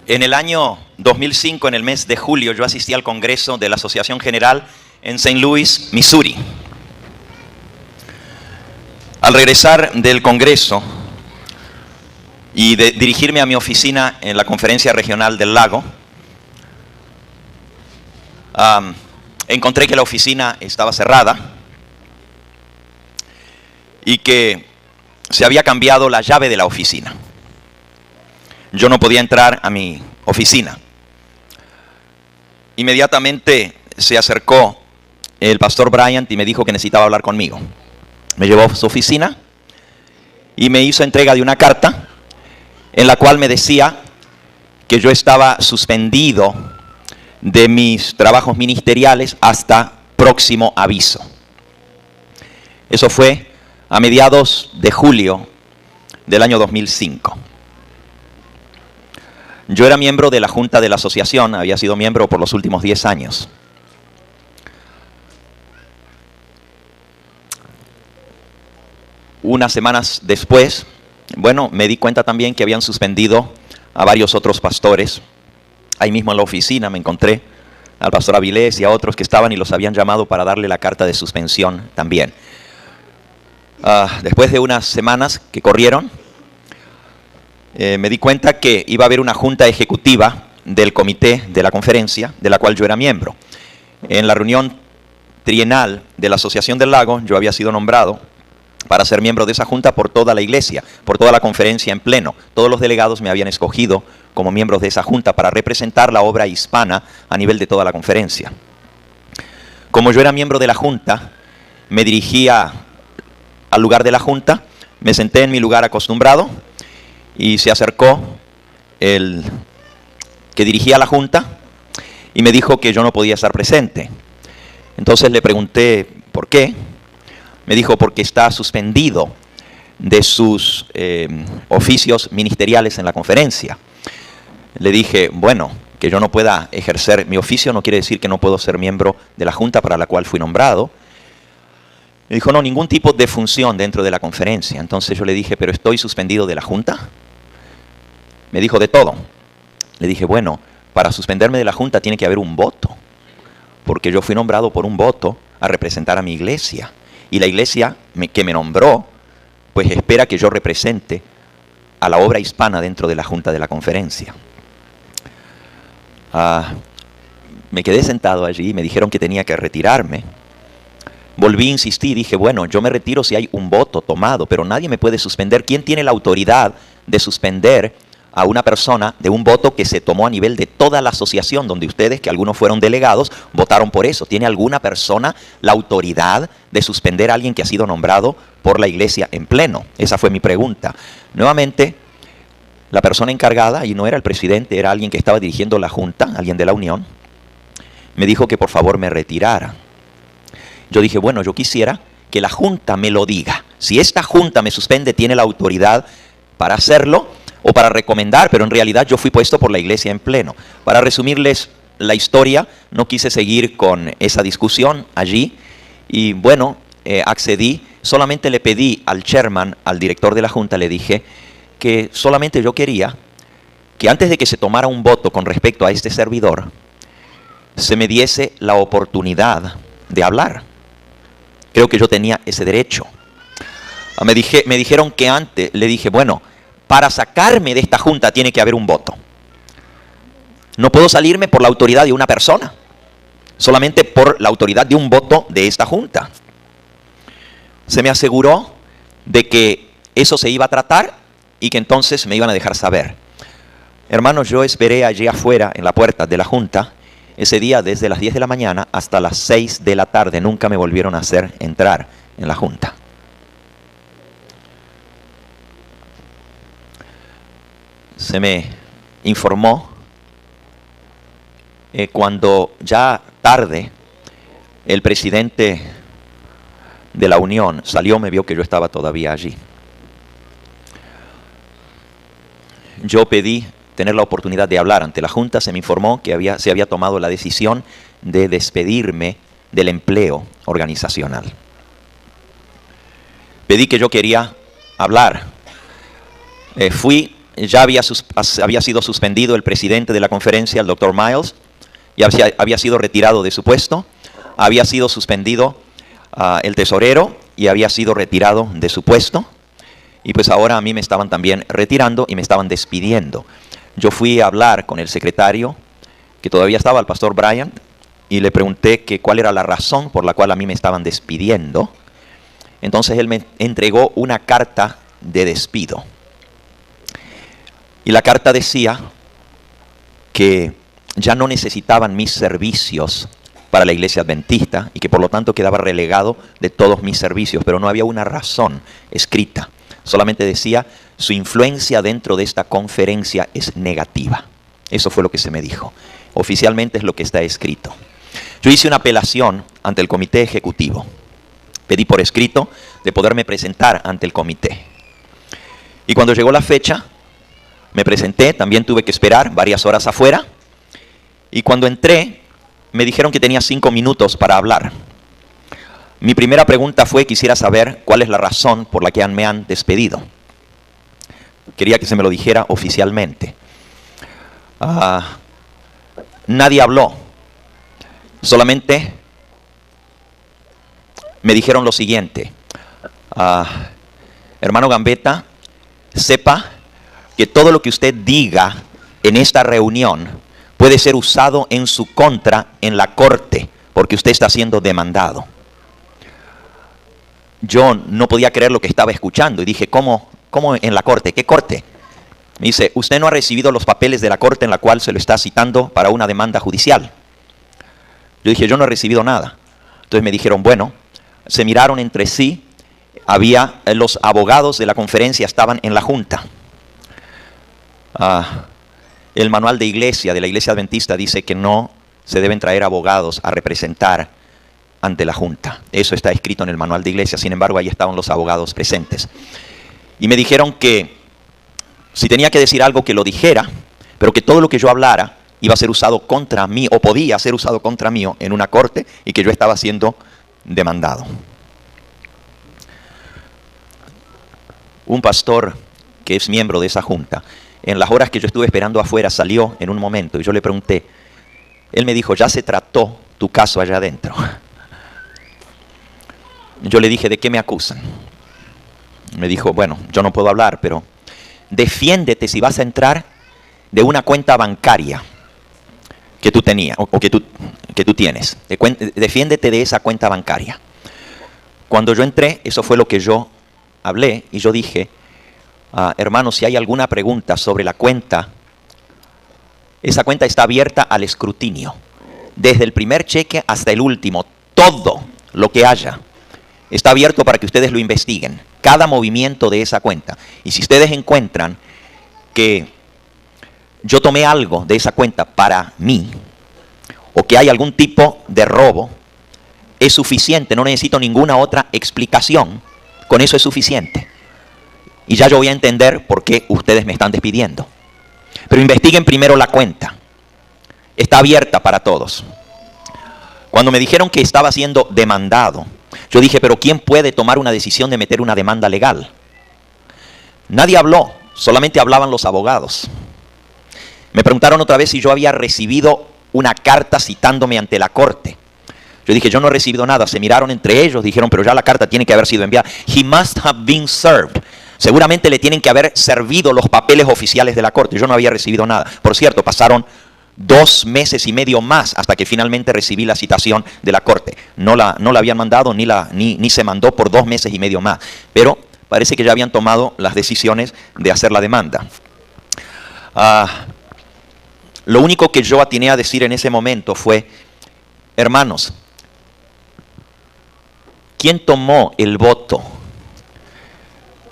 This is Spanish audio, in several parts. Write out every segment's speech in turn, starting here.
En el año 2005, en el mes de julio, yo asistí al Congreso de la Asociación General en St. Louis, Missouri. Al regresar del Congreso y de dirigirme a mi oficina en la Conferencia Regional del Lago, encontré que la oficina estaba cerrada y que se había cambiado la llave de la oficina. Yo no podía entrar a mi oficina. Inmediatamente se acercó el pastor Bryant y me dijo que necesitaba hablar conmigo. Me llevó a su oficina y me hizo entrega de una carta en la cual me decía que yo estaba suspendido de mis trabajos ministeriales hasta próximo aviso. Eso fue a mediados de julio del año 2005. Yo era miembro de la Junta de la Asociación, había sido miembro por los últimos 10 años. Unas semanas después, me di cuenta también que habían suspendido a varios otros pastores. Ahí mismo en la oficina me encontré al pastor Avilés y a otros que estaban y los habían llamado para darle la carta de suspensión también. Después de unas semanas que corrieron, me di cuenta que iba a haber una junta ejecutiva del comité de la conferencia, de la cual yo era miembro. En la reunión trienal de la Asociación del Lago, yo había sido nombrado para ser miembro de esa junta por toda la iglesia, por toda la conferencia en pleno. Todos los delegados me habían escogido como miembros de esa junta para representar la obra hispana a nivel de toda la conferencia. Como yo era miembro de la junta, me dirigía al lugar de la junta, me senté en mi lugar acostumbrado y se acercó el que dirigía la junta y me dijo que yo no podía estar presente. Entonces le pregunté por qué. Me dijo porque está suspendido de sus oficios ministeriales en la conferencia. Le dije, que yo no pueda ejercer mi oficio no quiere decir que no puedo ser miembro de la junta para la cual fui nombrado. Me dijo, no, ningún tipo de función dentro de la conferencia. Entonces yo le dije, ¿pero estoy suspendido de la junta? Me dijo, de todo. Le dije, para suspenderme de la junta tiene que haber un voto, porque yo fui nombrado por un voto a representar a mi iglesia. Y la iglesia que me nombró, pues espera que yo represente a la obra hispana dentro de la junta de la conferencia. Me quedé sentado allí y me dijeron que tenía que retirarme. Volví a insistir y dije, yo me retiro si hay un voto tomado, pero nadie me puede suspender. ¿Quién tiene la autoridad de suspender a una persona de un voto que se tomó a nivel de toda la asociación, donde ustedes, que algunos fueron delegados, votaron por eso? ¿Tiene alguna persona la autoridad de suspender a alguien que ha sido nombrado por la iglesia en pleno? Esa fue mi pregunta. Nuevamente, la persona encargada, y no era el presidente, era alguien que estaba dirigiendo la junta, alguien de la unión, me dijo que por favor me retirara. Yo dije, yo quisiera que la junta me lo diga. Si esta junta me suspende, tiene la autoridad para hacerlo o para recomendar, pero en realidad yo fui puesto por la iglesia en pleno. Para resumirles la historia, no quise seguir con esa discusión allí y accedí. Solamente le pedí al chairman, al director de la junta, le dije que solamente yo quería que antes de que se tomara un voto con respecto a este servidor, se me diese la oportunidad de hablar. Creo que yo tenía ese derecho. Me dijeron que antes, le dije, para sacarme de esta junta tiene que haber un voto. No puedo salirme por la autoridad de una persona, solamente por la autoridad de un voto de esta junta. Se me aseguró de que eso se iba a tratar y que entonces me iban a dejar saber. Hermanos, yo esperé allí afuera en la puerta de la junta ese día desde las 10 de la mañana hasta las 6 de la tarde. Nunca me volvieron a hacer entrar en la junta. Se me informó cuando ya tarde el presidente de la unión salió, me vio que yo estaba todavía allí. Yo pedí tener la oportunidad de hablar ante la junta. Se me informó que se había tomado la decisión de despedirme del empleo organizacional. Pedí que yo quería hablar. Fui ya había sido suspendido el presidente de la conferencia, el Dr. Miles, y había sido retirado de su puesto, había sido suspendido el tesorero y había sido retirado de su puesto, y pues ahora a mí me estaban también retirando y me estaban despidiendo. Yo fui a hablar con el secretario, que todavía estaba, el pastor Bryant, y le pregunté que cuál era la razón por la cual a mí me estaban despidiendo. Entonces él me entregó una carta de despido. Y la carta decía que ya no necesitaban mis servicios para la iglesia adventista y que por lo tanto quedaba relegado de todos mis servicios, pero no había una razón escrita. Solamente decía, su influencia dentro de esta conferencia es negativa. Eso fue lo que se me dijo. Oficialmente es lo que está escrito. Yo hice una apelación ante el comité ejecutivo. Pedí por escrito de poderme presentar ante el comité. Y cuando llegó la fecha, me presenté, también tuve que esperar varias horas afuera. Y cuando entré, me dijeron que tenía 5 minutos para hablar. Mi primera pregunta fue, quisiera saber cuál es la razón por la que me han despedido. Quería que se me lo dijera oficialmente. Nadie habló. Solamente me dijeron lo siguiente. Hermano Gambetta, sepa que todo lo que usted diga en esta reunión puede ser usado en su contra en la corte, porque usted está siendo demandado. Yo no podía creer lo que estaba escuchando y dije, ¿cómo en la corte? ¿Qué corte? Me dice, usted no ha recibido los papeles de la corte en la cual se lo está citando para una demanda judicial. Yo dije, yo no he recibido nada. Entonces me dijeron, bueno, se miraron entre sí, los abogados de la conferencia estaban en la junta. El manual de la iglesia adventista dice que no se deben traer abogados a representar ante la junta. Eso está escrito en el manual de iglesia, sin embargo ahí estaban los abogados presentes. Y me dijeron que si tenía que decir algo que lo dijera, pero que todo lo que yo hablara iba a ser usado contra mí, o podía ser usado contra mí en una corte, y que yo estaba siendo demandado. Un pastor que es miembro de esa junta, en las horas que yo estuve esperando afuera, salió en un momento y yo le pregunté, él me dijo, ya se trató tu caso allá adentro. Yo le dije, ¿de qué me acusan? Me dijo, bueno, yo no puedo hablar, pero defiéndete si vas a entrar de una cuenta bancaria que tú tenías o que tú tienes. Defiéndete de esa cuenta bancaria. Cuando yo entré, eso fue lo que yo hablé y yo dije, hermano, si hay alguna pregunta sobre la cuenta, esa cuenta está abierta al escrutinio. Desde el primer cheque hasta el último, todo lo que haya está abierto para que ustedes lo investiguen. Cada movimiento de esa cuenta. Y si ustedes encuentran que yo tomé algo de esa cuenta para mí, o que hay algún tipo de robo, es suficiente, no necesito ninguna otra explicación. Con eso es suficiente. Y ya yo voy a entender por qué ustedes me están despidiendo. Pero investiguen primero la cuenta. Está abierta para todos. Cuando me dijeron que estaba siendo demandado, yo dije, pero ¿quién puede tomar una decisión de meter una demanda legal? Nadie habló, solamente hablaban los abogados. Me preguntaron otra vez si yo había recibido una carta citándome ante la corte. Yo dije, yo no he recibido nada. Se miraron entre ellos, dijeron, pero ya la carta tiene que haber sido enviada. He must have been served. Seguramente le tienen que haber servido los papeles oficiales de la corte. Yo no había recibido nada. Por cierto, pasaron 2 meses y medio más hasta que finalmente recibí la citación de la corte. No la habían mandado ni se mandó por 2 meses y medio más. Pero parece que ya habían tomado las decisiones de hacer la demanda. Lo único que yo atiné a decir en ese momento fue, hermanos, ¿quién tomó el voto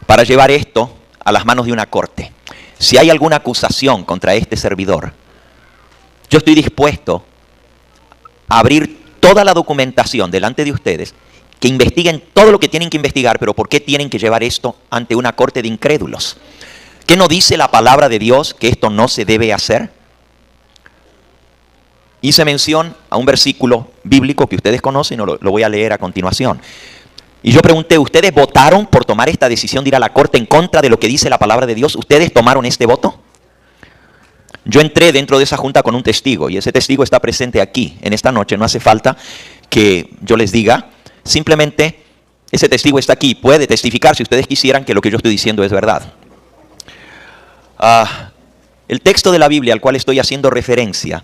para llevar esto a las manos de una corte? Si hay alguna acusación contra este servidor, yo estoy dispuesto a abrir toda la documentación delante de ustedes, que investiguen todo lo que tienen que investigar, pero ¿por qué tienen que llevar esto ante una corte de incrédulos? ¿Qué no dice la palabra de Dios que esto no se debe hacer? Hice mención a un versículo bíblico que ustedes conocen, y lo voy a leer a continuación. Y yo pregunté, ¿ustedes votaron por tomar esta decisión de ir a la corte en contra de lo que dice la palabra de Dios? ¿Ustedes tomaron este voto? Yo entré dentro de esa junta con un testigo y ese testigo está presente aquí en esta noche. No hace falta que yo les diga, simplemente ese testigo está aquí, puede testificar si ustedes quisieran que lo que yo estoy diciendo es verdad. El texto de la Biblia al cual estoy haciendo referencia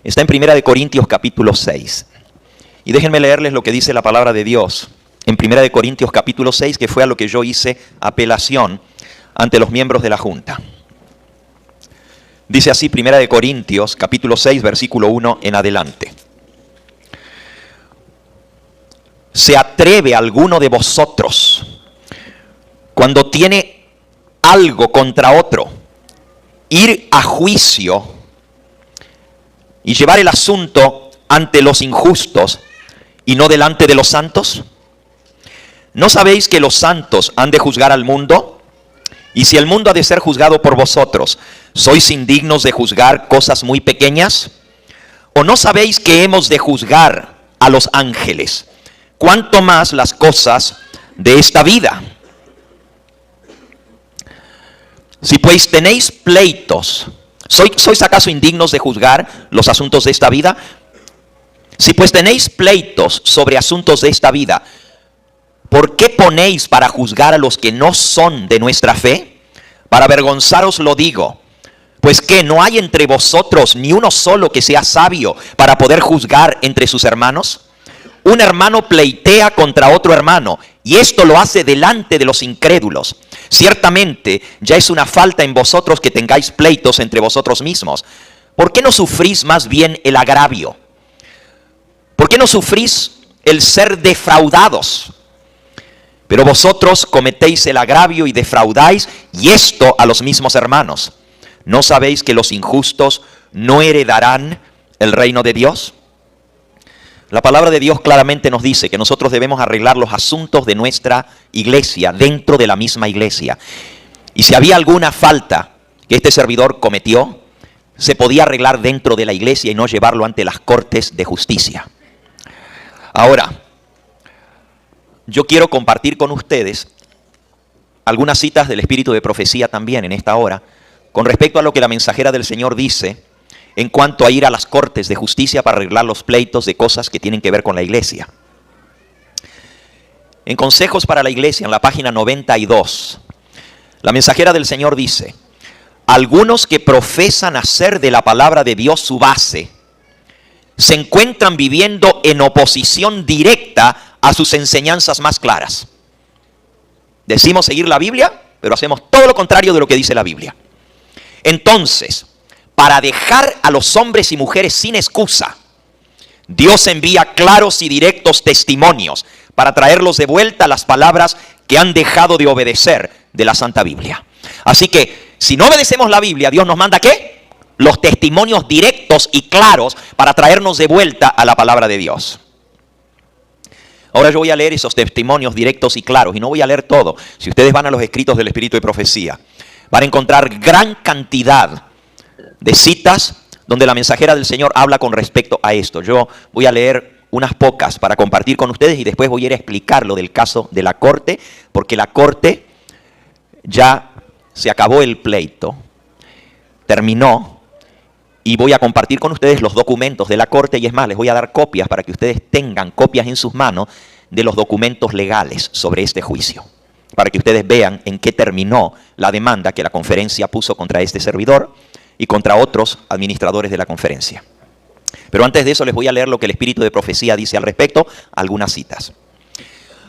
está en 1 Corintios capítulo 6. Y déjenme leerles lo que dice la palabra de Dios en 1 Corintios capítulo 6, que fue a lo que yo hice apelación ante los miembros de la junta. Dice así 1 Corintios capítulo 6, versículo 1 en adelante. ¿Se atreve alguno de vosotros, cuando tiene algo contra otro, ir a juicio y llevar el asunto ante los injustos y no delante de los santos? ¿No sabéis que los santos han de juzgar al mundo? Y si el mundo ha de ser juzgado por vosotros, ¿sois indignos de juzgar cosas muy pequeñas? ¿O no sabéis que hemos de juzgar a los ángeles? ¿Cuánto más las cosas de esta vida? Si pues tenéis pleitos, ¿sois acaso indignos de juzgar los asuntos de esta vida? Si pues tenéis pleitos sobre asuntos de esta vida, ¿por qué ponéis para juzgar a los que no son de nuestra fe? Para avergonzaros lo digo. Pues que no hay entre vosotros ni uno solo que sea sabio para poder juzgar entre sus hermanos. Un hermano pleitea contra otro hermano, y esto lo hace delante de los incrédulos. Ciertamente ya es una falta en vosotros que tengáis pleitos entre vosotros mismos. ¿Por qué no sufrís más bien el agravio? ¿Por qué no sufrís el ser defraudados? Pero vosotros cometéis el agravio y defraudáis, y esto a los mismos hermanos. ¿No sabéis que los injustos no heredarán el reino de Dios? La palabra de Dios claramente nos dice que nosotros debemos arreglar los asuntos de nuestra iglesia, dentro de la misma iglesia. Y si había alguna falta que este servidor cometió, se podía arreglar dentro de la iglesia y no llevarlo ante las cortes de justicia. Ahora, yo quiero compartir con ustedes algunas citas del espíritu de profecía también en esta hora, con respecto a lo que la mensajera del Señor dice en cuanto a ir a las cortes de justicia para arreglar los pleitos de cosas que tienen que ver con la iglesia. En Consejos para la Iglesia, en la página 92, la mensajera del Señor dice: algunos que profesan hacer de la palabra de Dios su base, se encuentran viviendo en oposición directa a sus enseñanzas más claras. Decimos seguir la Biblia, pero hacemos todo lo contrario de lo que dice la Biblia. Entonces, para dejar a los hombres y mujeres sin excusa, Dios envía claros y directos testimonios para traerlos de vuelta a las palabras que han dejado de obedecer de la Santa Biblia. Así que, si no obedecemos la Biblia, Dios nos manda ¿qué? Los testimonios directos y claros para traernos de vuelta a la palabra de Dios. Ahora yo voy a leer esos testimonios directos y claros, y no voy a leer todo. Si ustedes van a los escritos del Espíritu de Profecía, van a encontrar gran cantidad de citas donde la mensajera del Señor habla con respecto a esto. Yo voy a leer unas pocas para compartir con ustedes y después voy a ir a explicar lo del caso de la corte, porque la corte ya se acabó el pleito, terminó, y voy a compartir con ustedes los documentos de la corte, y es más, les voy a dar copias para que ustedes tengan copias en sus manos de los documentos legales sobre este juicio, para que ustedes vean en qué terminó la demanda que la conferencia puso contra este servidor y contra otros administradores de la conferencia. Pero antes de eso les voy a leer lo que el Espíritu de Profecía dice al respecto, algunas citas.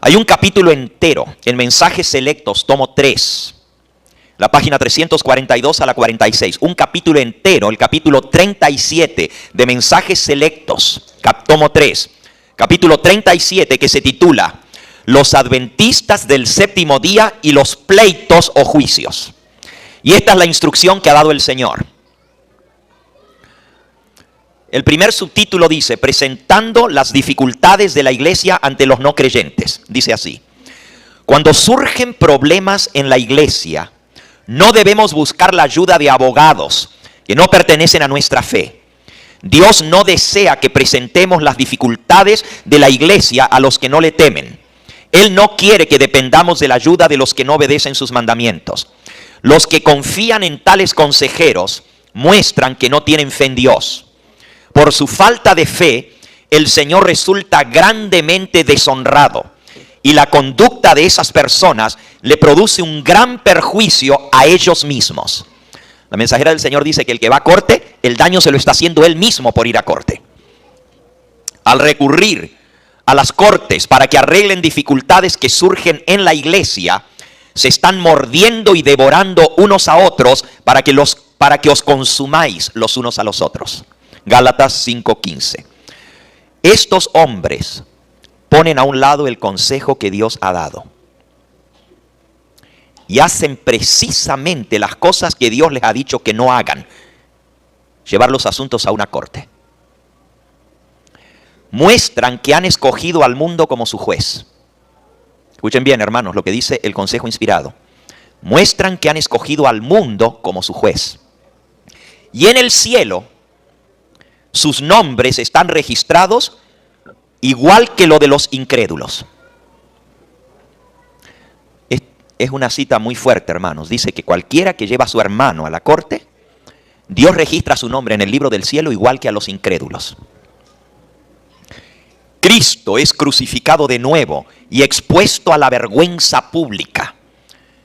Hay un capítulo entero en Mensajes Selectos, tomo 3, la página 342 a la 46. Un capítulo entero, el capítulo 37 de Mensajes Selectos, tomo 3, capítulo 37, que se titula Los Adventistas del Séptimo Día y los Pleitos o Juicios. Y esta es la instrucción que ha dado el Señor. El primer subtítulo dice: presentando las dificultades de la iglesia ante los no creyentes. Dice así: cuando surgen problemas en la iglesia, no debemos buscar la ayuda de abogados que no pertenecen a nuestra fe. Dios no desea que presentemos las dificultades de la iglesia a los que no le temen. Él no quiere que dependamos de la ayuda de los que no obedecen sus mandamientos. Los que confían en tales consejeros muestran que no tienen fe en Dios. Por su falta de fe, el Señor resulta grandemente deshonrado. Y la conducta de esas personas le produce un gran perjuicio a ellos mismos. La mensajera del Señor dice que el que va a corte, el daño se lo está haciendo él mismo por ir a corte. Al recurrir a las cortes para que arreglen dificultades que surgen en la iglesia, se están mordiendo y devorando unos a otros para que os consumáis los unos a los otros. Gálatas 5:15. Estos hombres ponen a un lado el consejo que Dios ha dado y hacen precisamente las cosas que Dios les ha dicho que no hagan: llevar los asuntos a una corte. Muestran que han escogido al mundo como su juez. Escuchen bien, hermanos, lo que dice el consejo inspirado. Muestran que han escogido al mundo como su juez. Y en el cielo, sus nombres están registrados igual que lo de los incrédulos. Es una cita muy fuerte, hermanos. Dice que cualquiera que lleva a su hermano a la corte, Dios registra su nombre en el libro del cielo igual que a los incrédulos. Cristo es crucificado de nuevo y expuesto a la vergüenza pública.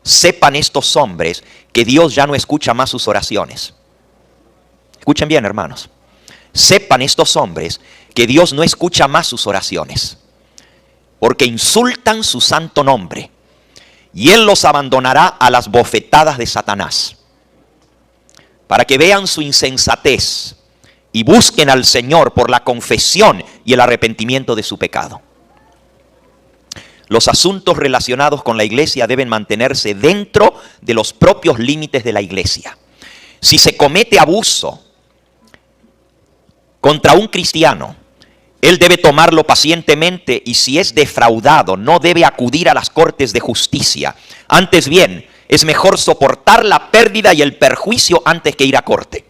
Sepan estos hombres que Dios ya no escucha más sus oraciones. Escuchen bien, hermanos. Sepan estos hombres que Dios no escucha más sus oraciones, porque insultan su santo nombre, y Él los abandonará a las bofetadas de Satanás, para que vean su insensatez y busquen al Señor por la confesión y el arrepentimiento de su pecado. Los asuntos relacionados con la iglesia deben mantenerse dentro de los propios límites de la iglesia. Si se comete abuso contra un cristiano, él debe tomarlo pacientemente, y si es defraudado, no debe acudir a las cortes de justicia. Antes bien, es mejor soportar la pérdida y el perjuicio antes que ir a corte.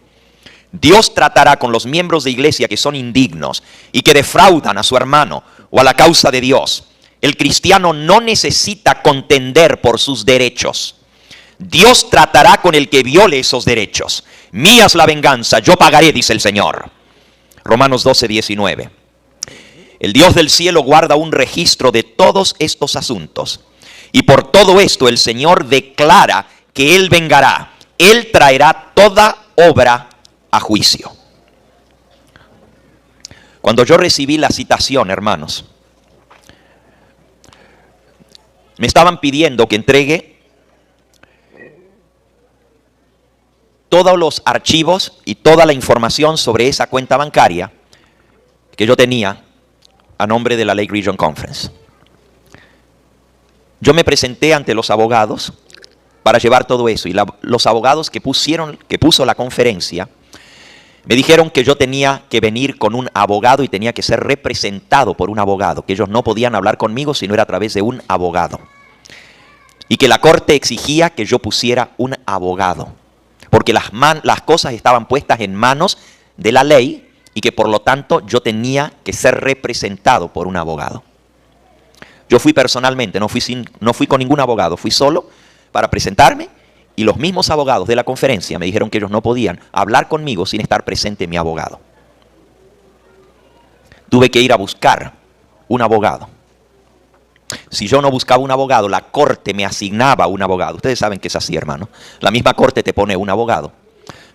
Dios tratará con los miembros de iglesia que son indignos y que defraudan a su hermano o a la causa de Dios. El cristiano no necesita contender por sus derechos. Dios tratará con el que viole esos derechos. Mía es la venganza, yo pagaré, dice el Señor. Romanos 12:19. El Dios del cielo guarda un registro de todos estos asuntos. Y por todo esto el Señor declara que Él vengará. Él traerá toda obra a juicio. Cuando yo recibí la citación, hermanos, me estaban pidiendo que entregue todos los archivos y toda la información sobre esa cuenta bancaria que yo tenía a nombre de la Lake Region Conference. Yo me presenté ante los abogados para llevar todo eso, y los abogados que puso la conferencia me dijeron que yo tenía que venir con un abogado y tenía que ser representado por un abogado, que ellos no podían hablar conmigo si no era a través de un abogado, y que la corte exigía que yo pusiera un abogado, porque las cosas estaban puestas en manos de la ley y que por lo tanto yo tenía que ser representado por un abogado. Yo fui personalmente, no fui con ningún abogado, fui solo para presentarme, y los mismos abogados de la conferencia me dijeron que ellos no podían hablar conmigo sin estar presente mi abogado. Tuve que ir a buscar un abogado. Si yo no buscaba un abogado, la corte me asignaba un abogado. Ustedes saben que es así, hermano. La misma corte te pone un abogado.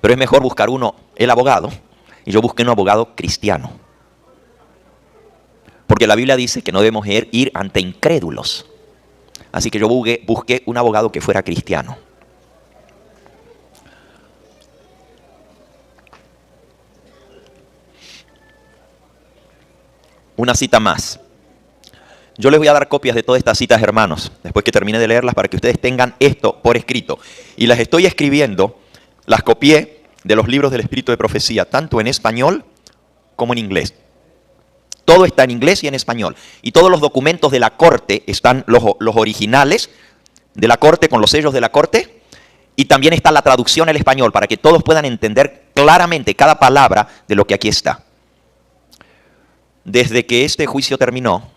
Pero es mejor buscar el abogado, y yo busqué un abogado cristiano. Porque la Biblia dice que no debemos ir ante incrédulos. Así que yo busqué un abogado que fuera cristiano. Una cita más. Yo les voy a dar copias de todas estas citas, hermanos, después que termine de leerlas, para que ustedes tengan esto por escrito. Y las estoy escribiendo, las copié de los libros del Espíritu de Profecía, tanto en español como en inglés. Todo está en inglés y en español. Y todos los documentos de la corte están, los originales de la corte, con los sellos de la corte. Y también está la traducción al español, para que todos puedan entender claramente cada palabra de lo que aquí está. Desde que este juicio terminó,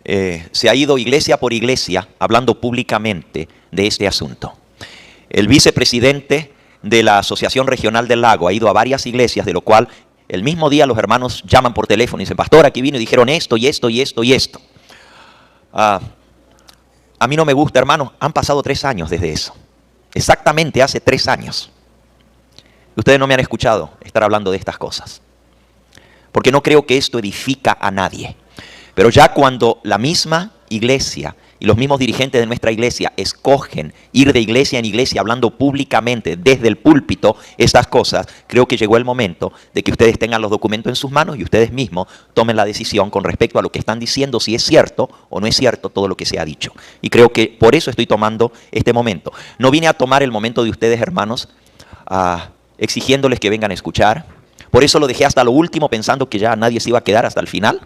se ha ido iglesia por iglesia hablando públicamente de este asunto. El vicepresidente de la Asociación Regional del Lago ha ido a varias iglesias, de lo cual el mismo día los hermanos llaman por teléfono y dicen: pastor, aquí vino y dijeron esto y esto y esto y esto. A mí no me gusta, hermanos. Han pasado 3 años desde eso. Exactamente hace 3 años. Ustedes no me han escuchado estar hablando de estas cosas, porque no creo que esto edifica a nadie. Pero ya cuando la misma iglesia y los mismos dirigentes de nuestra iglesia escogen ir de iglesia en iglesia hablando públicamente desde el púlpito estas cosas, creo que llegó el momento de que ustedes tengan los documentos en sus manos y ustedes mismos tomen la decisión con respecto a lo que están diciendo, si es cierto o no es cierto todo lo que se ha dicho. Y creo que por eso estoy tomando este momento. No vine a tomar el momento de ustedes, hermanos, exigiéndoles que vengan a escuchar. Por eso lo dejé hasta lo último, pensando que ya nadie se iba a quedar hasta el final.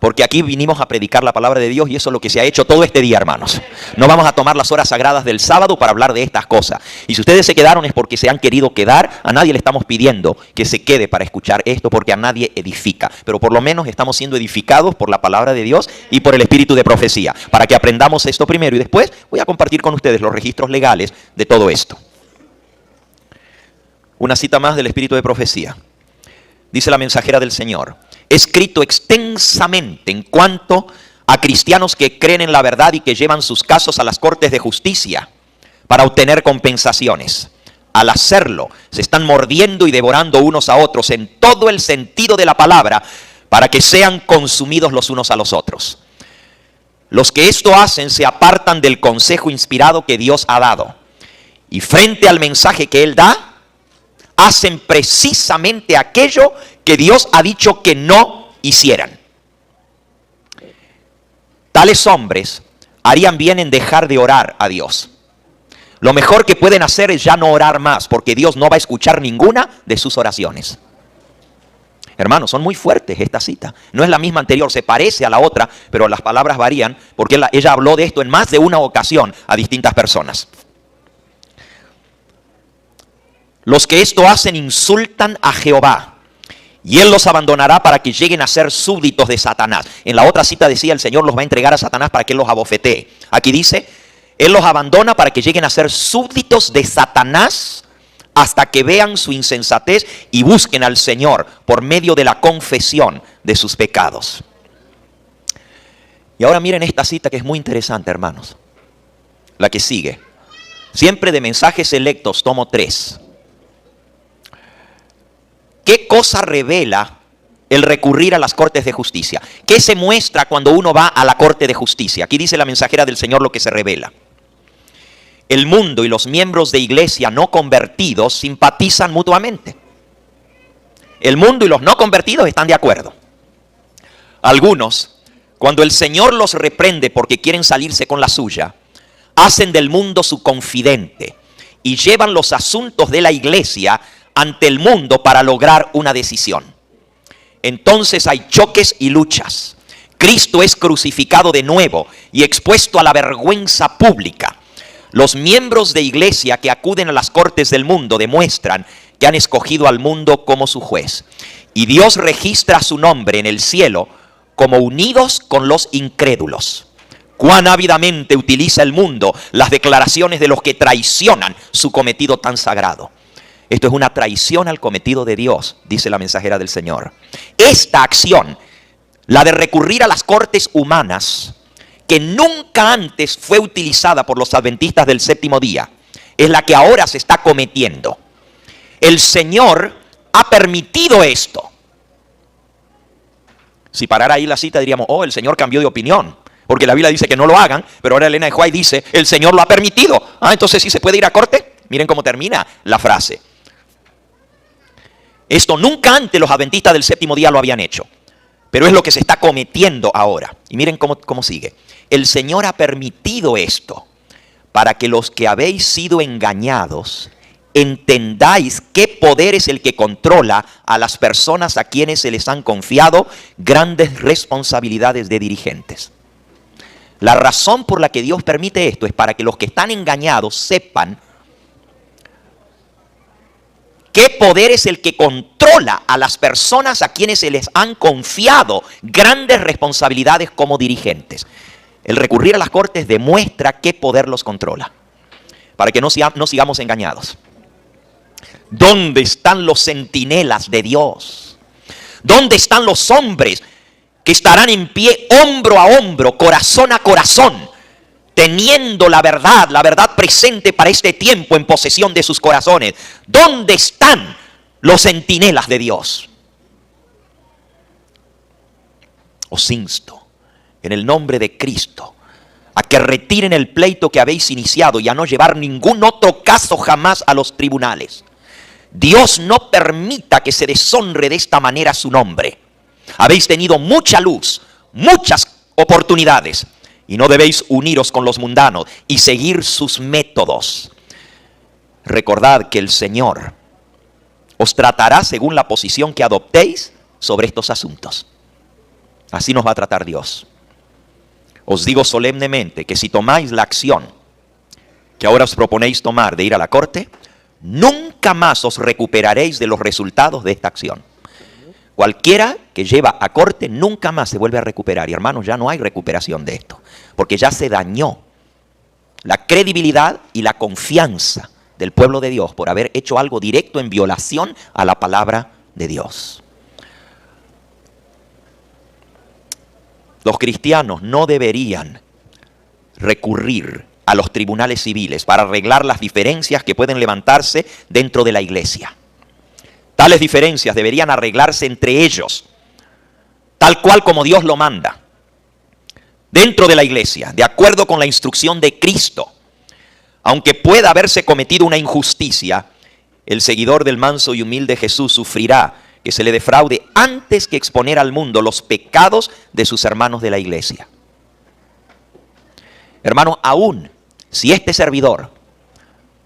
Porque aquí vinimos a predicar la palabra de Dios y eso es lo que se ha hecho todo este día, hermanos. No vamos a tomar las horas sagradas del sábado para hablar de estas cosas. Y si ustedes se quedaron es porque se han querido quedar. A nadie le estamos pidiendo que se quede para escuchar esto, porque a nadie edifica. Pero por lo menos estamos siendo edificados por la palabra de Dios y por el espíritu de profecía, para que aprendamos esto primero y después voy a compartir con ustedes los registros legales de todo esto. Una cita más del espíritu de profecía. Dice la mensajera del Señor: escrito extensamente en cuanto a cristianos que creen en la verdad y que llevan sus casos a las cortes de justicia para obtener compensaciones. Al hacerlo, se están mordiendo y devorando unos a otros en todo el sentido de la palabra, para que sean consumidos los unos a los otros. Los que esto hacen se apartan del consejo inspirado que Dios ha dado, y frente al mensaje que Él da, hacen precisamente aquello que Dios ha dicho que no hicieran. Tales hombres harían bien en dejar de orar a Dios. Lo mejor que pueden hacer es ya no orar más, porque Dios no va a escuchar ninguna de sus oraciones. Hermanos, son muy fuertes esta cita. No es la misma anterior, se parece a la otra, pero las palabras varían, porque ella habló de esto en más de una ocasión a distintas personas. Los que esto hacen insultan a Jehová, y Él los abandonará para que lleguen a ser súbditos de Satanás. En la otra cita decía: el Señor los va a entregar a Satanás para que Él los abofetee. Aquí dice: Él los abandona para que lleguen a ser súbditos de Satanás, hasta que vean su insensatez y busquen al Señor por medio de la confesión de sus pecados. Y ahora miren esta cita que es muy interesante, hermanos. La que sigue. Siempre de mensajes selectos, tomo 3. ¿Qué cosa revela el recurrir a las cortes de justicia? ¿Qué se muestra cuando uno va a la corte de justicia? Aquí dice la mensajera del Señor lo que se revela. El mundo y los miembros de iglesia no convertidos simpatizan mutuamente. El mundo y los no convertidos están de acuerdo. Algunos, cuando el Señor los reprende porque quieren salirse con la suya, hacen del mundo su confidente y llevan los asuntos de la iglesia ante el mundo para lograr una decisión. Entonces hay choques y luchas. Cristo es crucificado de nuevo y expuesto a la vergüenza pública. Los miembros de iglesia que acuden a las cortes del mundo demuestran que han escogido al mundo como su juez. Y Dios registra su nombre en el cielo como unidos con los incrédulos. Cuán ávidamente utiliza el mundo las declaraciones de los que traicionan su cometido tan sagrado. Esto es una traición al cometido de Dios, dice la mensajera del Señor. Esta acción, la de recurrir a las cortes humanas, que nunca antes fue utilizada por los adventistas del séptimo día, es la que ahora se está cometiendo. El Señor ha permitido esto. Si parara ahí la cita diríamos: oh, el Señor cambió de opinión, porque la Biblia dice que no lo hagan, pero ahora Elena de White dice: el Señor lo ha permitido. Entonces ¿sí se puede ir a corte? Miren cómo termina la frase. Esto nunca antes los adventistas del séptimo día lo habían hecho, pero es lo que se está cometiendo ahora. Y miren cómo sigue. El Señor ha permitido esto para que los que habéis sido engañados entendáis qué poder es el que controla a las personas a quienes se les han confiado grandes responsabilidades de dirigentes. La razón por la que Dios permite esto es para que los que están engañados sepan qué poder es el que controla controla a las personas a quienes se les han confiado grandes responsabilidades como dirigentes. El recurrir a las cortes demuestra qué poder los controla, para que no sigamos engañados. ¿Dónde están los centinelas de Dios? ¿Dónde están los hombres que estarán en pie hombro a hombro, corazón a corazón, teniendo la verdad presente para este tiempo en posesión de sus corazones? ¿Dónde están los centinelas de Dios? Os insto, en el nombre de Cristo, a que retiren el pleito que habéis iniciado y a no llevar ningún otro caso jamás a los tribunales. Dios no permita que se deshonre de esta manera su nombre. Habéis tenido mucha luz, muchas oportunidades, y no debéis uniros con los mundanos y seguir sus métodos. Recordad que el Señor os tratará según la posición que adoptéis sobre estos asuntos. Así nos va a tratar Dios. Os digo solemnemente que si tomáis la acción que ahora os proponéis tomar de ir a la corte, nunca más os recuperaréis de los resultados de esta acción. Cualquiera que lleva a corte nunca más se vuelve a recuperar. Y hermanos, ya no hay recuperación de esto, porque ya se dañó la credibilidad y la confianza del pueblo de Dios por haber hecho algo directo en violación a la palabra de Dios. Los cristianos no deberían recurrir a los tribunales civiles para arreglar las diferencias que pueden levantarse dentro de la iglesia. Tales diferencias deberían arreglarse entre ellos, tal cual como Dios lo manda, dentro de la iglesia, de acuerdo con la instrucción de Cristo. Aunque pueda haberse cometido una injusticia, el seguidor del manso y humilde Jesús sufrirá que se le defraude antes que exponer al mundo los pecados de sus hermanos de la iglesia. Hermano, aún si este servidor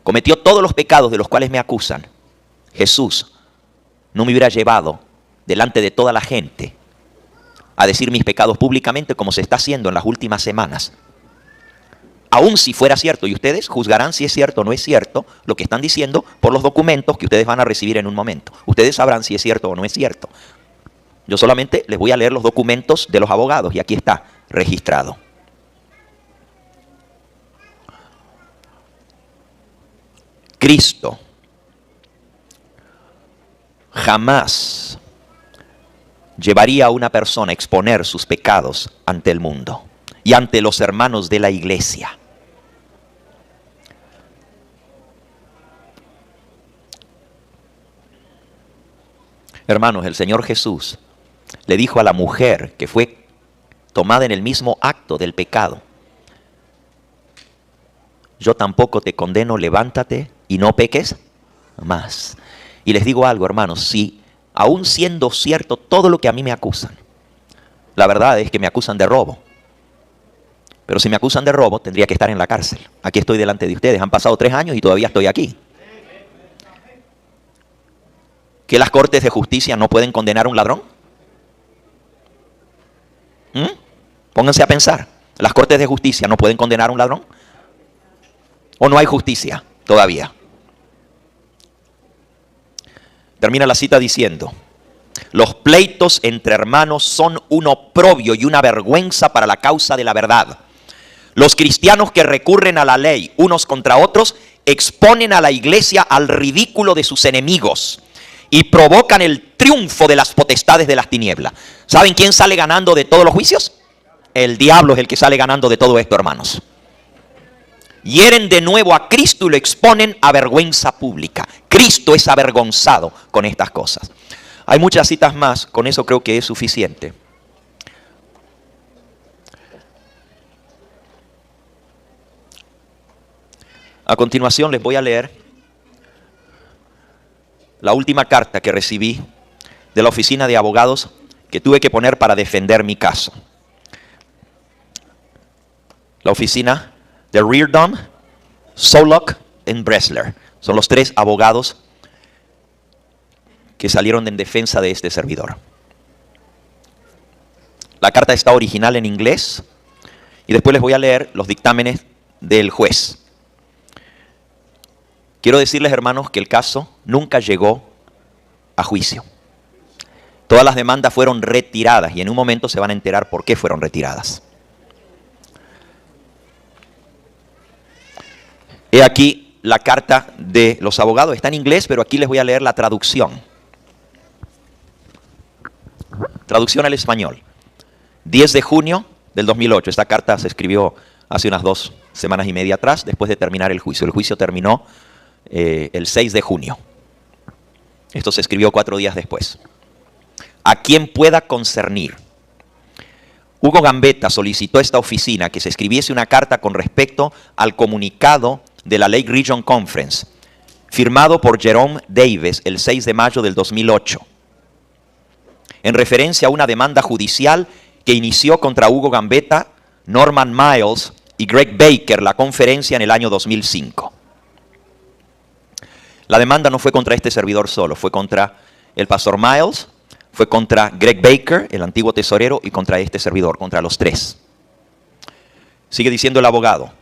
cometió todos los pecados de los cuales me acusan, Jesús no me hubiera llevado delante de toda la gente a decir mis pecados públicamente como se está haciendo en las últimas semanas. Aún si fuera cierto, y ustedes juzgarán si es cierto o no es cierto lo que están diciendo por los documentos que ustedes van a recibir en un momento. Ustedes sabrán si es cierto o no es cierto. Yo solamente les voy a leer los documentos de los abogados y aquí está registrado. Cristo jamás llevaría a una persona a exponer sus pecados ante el mundo y ante los hermanos de la iglesia. Hermanos, el Señor Jesús le dijo a la mujer que fue tomada en el mismo acto del pecado: yo tampoco te condeno, levántate y no peques más. Y les digo algo, hermanos, si aún siendo cierto todo lo que a mí me acusan, la verdad es que me acusan de robo. Pero si me acusan de robo, tendría que estar en la cárcel. Aquí estoy delante de ustedes, han pasado 3 años y todavía estoy aquí. ¿Que las cortes de justicia no pueden condenar a un ladrón? Pónganse a pensar. ¿Las cortes de justicia no pueden condenar a un ladrón? ¿O no hay justicia todavía? Termina la cita diciendo: los pleitos entre hermanos son un oprobio y una vergüenza para la causa de la verdad. Los cristianos que recurren a la ley unos contra otros exponen a la iglesia al ridículo de sus enemigos y provocan el triunfo de las potestades de las tinieblas. ¿Saben quién sale ganando de todos los juicios? El diablo es el que sale ganando de todo esto, hermanos. Hieren de nuevo a Cristo y lo exponen a vergüenza pública. Cristo es avergonzado con estas cosas. Hay muchas citas más, con eso creo que es suficiente. A continuación les voy a leer la última carta que recibí de la oficina de abogados que tuve que poner para defender mi caso. La oficina de Reardon, Solok y Bressler. Son los 3 abogados que salieron en defensa de este servidor. La carta está original en inglés y después les voy a leer los dictámenes del juez. Quiero decirles, hermanos, que el caso nunca llegó a juicio. Todas las demandas fueron retiradas y en un momento se van a enterar por qué fueron retiradas. He aquí la carta de los abogados. Está en inglés, pero aquí les voy a leer la traducción. Traducción al español. 10 de junio del 2008. Esta carta se escribió hace unas 2 semanas y media atrás, después de terminar el juicio. El juicio terminó el 6 de junio. Esto se escribió 4 días después. A quien pueda concernir. Hugo Gambetta solicitó a esta oficina que se escribiese una carta con respecto al comunicado de la Lake Region Conference, firmado por Jerome Davis el 6 de mayo del 2008, en referencia a una demanda judicial que inició contra Hugo Gambetta, Norman Miles y Greg Baker la conferencia en el año 2005. La demanda no fue contra este servidor solo, fue contra el pastor Miles, fue contra Greg Baker, el antiguo tesorero, y contra este servidor, contra los 3. Sigue diciendo el abogado: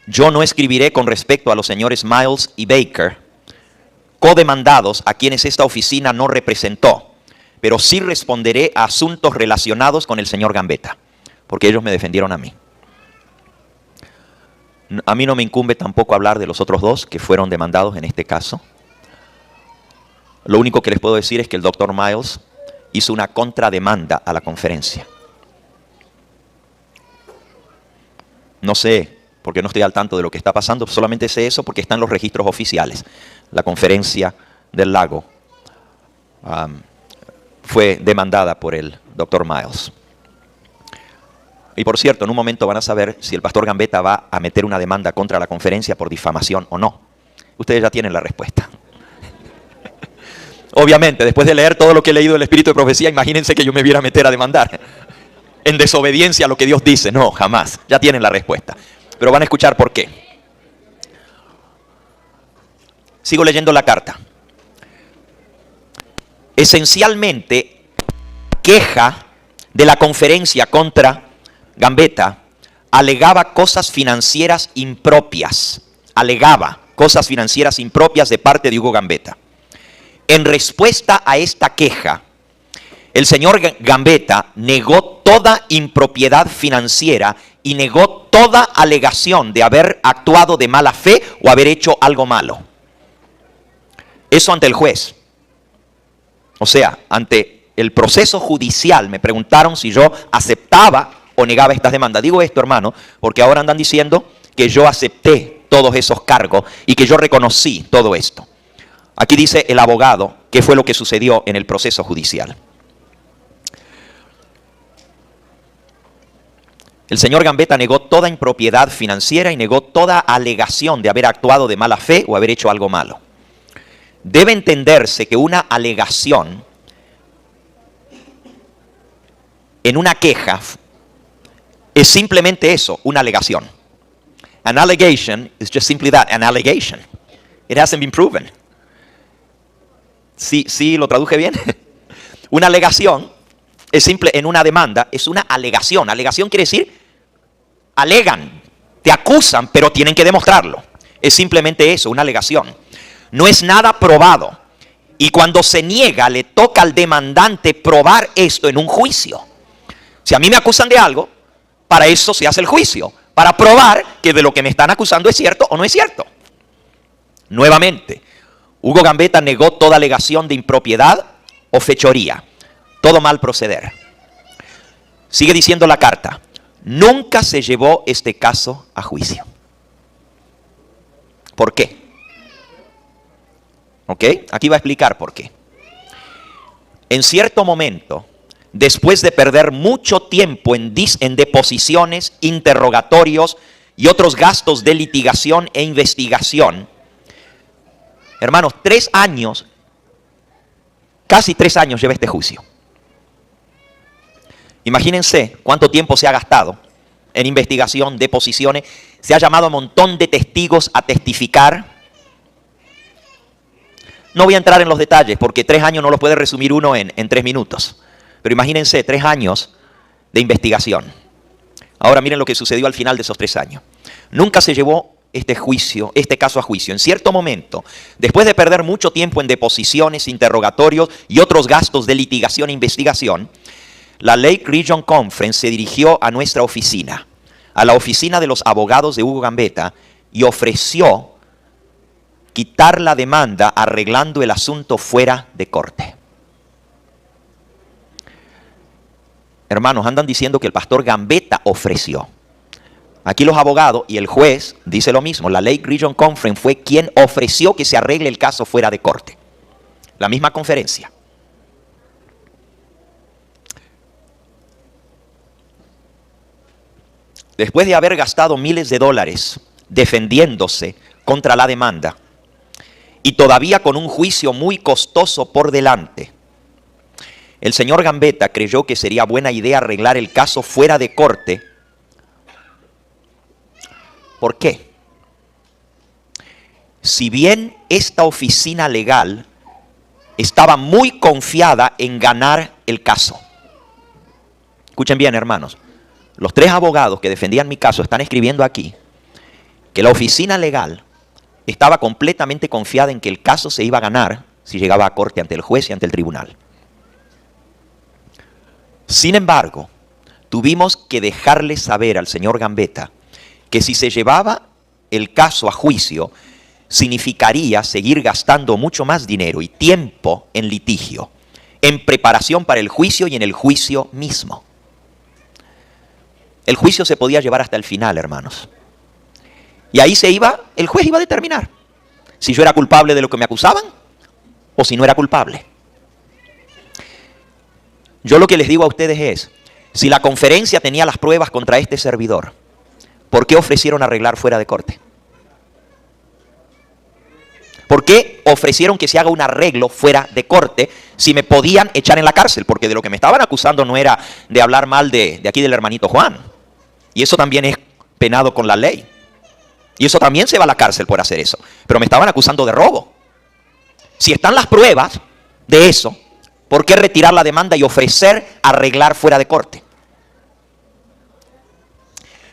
yo no escribiré con respecto a los señores Miles y Baker, codemandados a quienes esta oficina no representó, pero sí responderé a asuntos relacionados con el señor Gambetta, porque ellos me defendieron a mí. A mí no me incumbe tampoco hablar de los otros 2 que fueron demandados en este caso. Lo único que les puedo decir es que el doctor Miles hizo una contrademanda a la conferencia. No sé, porque no estoy al tanto de lo que está pasando, solamente sé eso porque están los registros oficiales. La conferencia del lago fue demandada por el doctor Miles. Y por cierto, en un momento van a saber si el pastor Gambetta va a meter una demanda contra la conferencia por difamación o no. Ustedes ya tienen la respuesta. Obviamente, después de leer todo lo que he leído del Espíritu de Profecía, imagínense que yo me viera a meter a demandar en desobediencia a lo que Dios dice. No, jamás. Ya tienen la respuesta. Pero van a escuchar por qué. Sigo leyendo la carta. Esencialmente, queja de la conferencia contra Gambetta alegaba cosas financieras impropias. Alegaba cosas financieras impropias de parte de Hugo Gambetta. En respuesta a esta queja, el señor Gambetta negó toda impropiedad financiera y negó toda alegación de haber actuado de mala fe o haber hecho algo malo. Eso ante el juez. O sea, ante el proceso judicial me preguntaron si yo aceptaba o negaba estas demandas. Digo esto, hermano, porque ahora andan diciendo que yo acepté todos esos cargos y que yo reconocí todo esto. Aquí dice el abogado qué fue lo que sucedió en el proceso judicial. El señor Gambetta negó toda impropiedad financiera y negó toda alegación de haber actuado de mala fe o haber hecho algo malo. Debe entenderse que una alegación en una queja es simplemente eso, una alegación. An allegation is just simply that, an allegation. It hasn't been proven. Sí, lo traduje bien. Una alegación es simple, en una demanda es una alegación. Alegación quiere decir, alegan, te acusan, pero tienen que demostrarlo. Es simplemente eso, una alegación. No es nada probado. Y cuando se niega, le toca al demandante probar esto en un juicio. Si a mí me acusan de algo, para eso se hace el juicio. Para probar que de lo que me están acusando es cierto o no es cierto. Nuevamente, Hugo Gambetta negó toda alegación de impropiedad o fechoría. Todo mal proceder. Sigue diciendo la carta. Nunca se llevó este caso a juicio. ¿Por qué? ¿Ok? Aquí va a explicar por qué. En cierto momento, después de perder mucho tiempo en deposiciones, interrogatorios y otros gastos de litigación e investigación, hermanos, 3 años, casi 3 años lleva este juicio. Imagínense cuánto tiempo se ha gastado en investigación, deposiciones. Se ha llamado a un montón de testigos a testificar. No voy a entrar en los detalles porque 3 años no los puede resumir uno en 3 minutos. Pero imagínense 3 años de investigación. Ahora miren lo que sucedió al final de esos 3 años. Nunca se llevó este caso a juicio. En cierto momento, después de perder mucho tiempo en deposiciones, interrogatorios y otros gastos de litigación e investigación, la Lake Region Conference se dirigió a nuestra oficina, a la oficina de los abogados de Hugo Gambetta, y ofreció quitar la demanda arreglando el asunto fuera de corte. Hermanos, andan diciendo que el pastor Gambetta ofreció. Aquí los abogados y el juez dice lo mismo. La Lake Region Conference fue quien ofreció que se arregle el caso fuera de corte. La misma conferencia. Después de haber gastado miles de dólares defendiéndose contra la demanda y todavía con un juicio muy costoso por delante, el señor Gambetta creyó que sería buena idea arreglar el caso fuera de corte. ¿Por qué? Si bien esta oficina legal estaba muy confiada en ganar el caso. Escuchen bien, hermanos. Los 3 abogados que defendían mi caso están escribiendo aquí que la oficina legal estaba completamente confiada en que el caso se iba a ganar si llegaba a corte ante el juez y ante el tribunal. Sin embargo, tuvimos que dejarle saber al señor Gambetta que si se llevaba el caso a juicio, significaría seguir gastando mucho más dinero y tiempo en litigio, en preparación para el juicio y en el juicio mismo. El juicio se podía llevar hasta el final, hermanos. Y ahí el juez iba a determinar si yo era culpable de lo que me acusaban o si no era culpable. Yo lo que les digo a ustedes es, si la conferencia tenía las pruebas contra este servidor, ¿por qué ofrecieron arreglar fuera de corte? ¿Por qué ofrecieron que se haga un arreglo fuera de corte si me podían echar en la cárcel? Porque de lo que me estaban acusando no era de hablar mal de aquí del hermanito Juan. Y eso también es penado con la ley. Y eso también se va a la cárcel por hacer eso. Pero me estaban acusando de robo. Si están las pruebas de eso, ¿por qué retirar la demanda y ofrecer arreglar fuera de corte?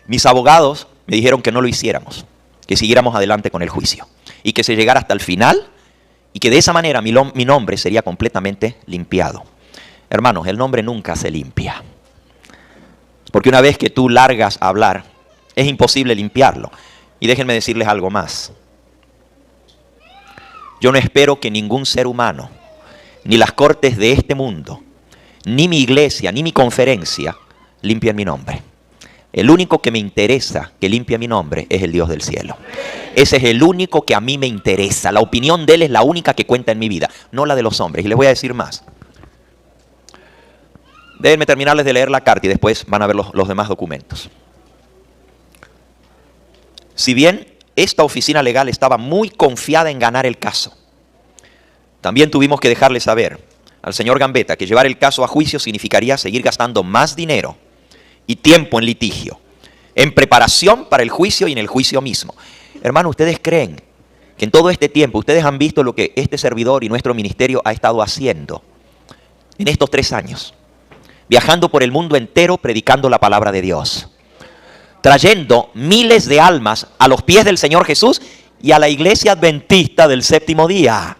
Mis abogados me dijeron que no lo hiciéramos, que siguiéramos adelante con el juicio y que se llegara hasta el final y que de esa manera mi nombre sería completamente limpiado. Hermanos, el nombre nunca se limpia. Porque una vez que tú largas a hablar, es imposible limpiarlo. Y déjenme decirles algo más. Yo no espero que ningún ser humano, ni las cortes de este mundo, ni mi iglesia, ni mi conferencia, limpien mi nombre. El único que me interesa que limpie mi nombre es el Dios del cielo. Ese es el único que a mí me interesa. La opinión de Él es la única que cuenta en mi vida, no la de los hombres. Y les voy a decir más. Déjenme terminarles de leer la carta y después van a ver los demás documentos. Si bien esta oficina legal estaba muy confiada en ganar el caso, también tuvimos que dejarle saber al señor Gambetta que llevar el caso a juicio significaría seguir gastando más dinero y tiempo en litigio, en preparación para el juicio y en el juicio mismo. Hermano, ¿ustedes creen que en todo este tiempo ustedes han visto lo que este servidor y nuestro ministerio ha estado haciendo en estos 3 años? Viajando por el mundo entero predicando la palabra de Dios, trayendo miles de almas a los pies del Señor Jesús y a la iglesia adventista del séptimo día.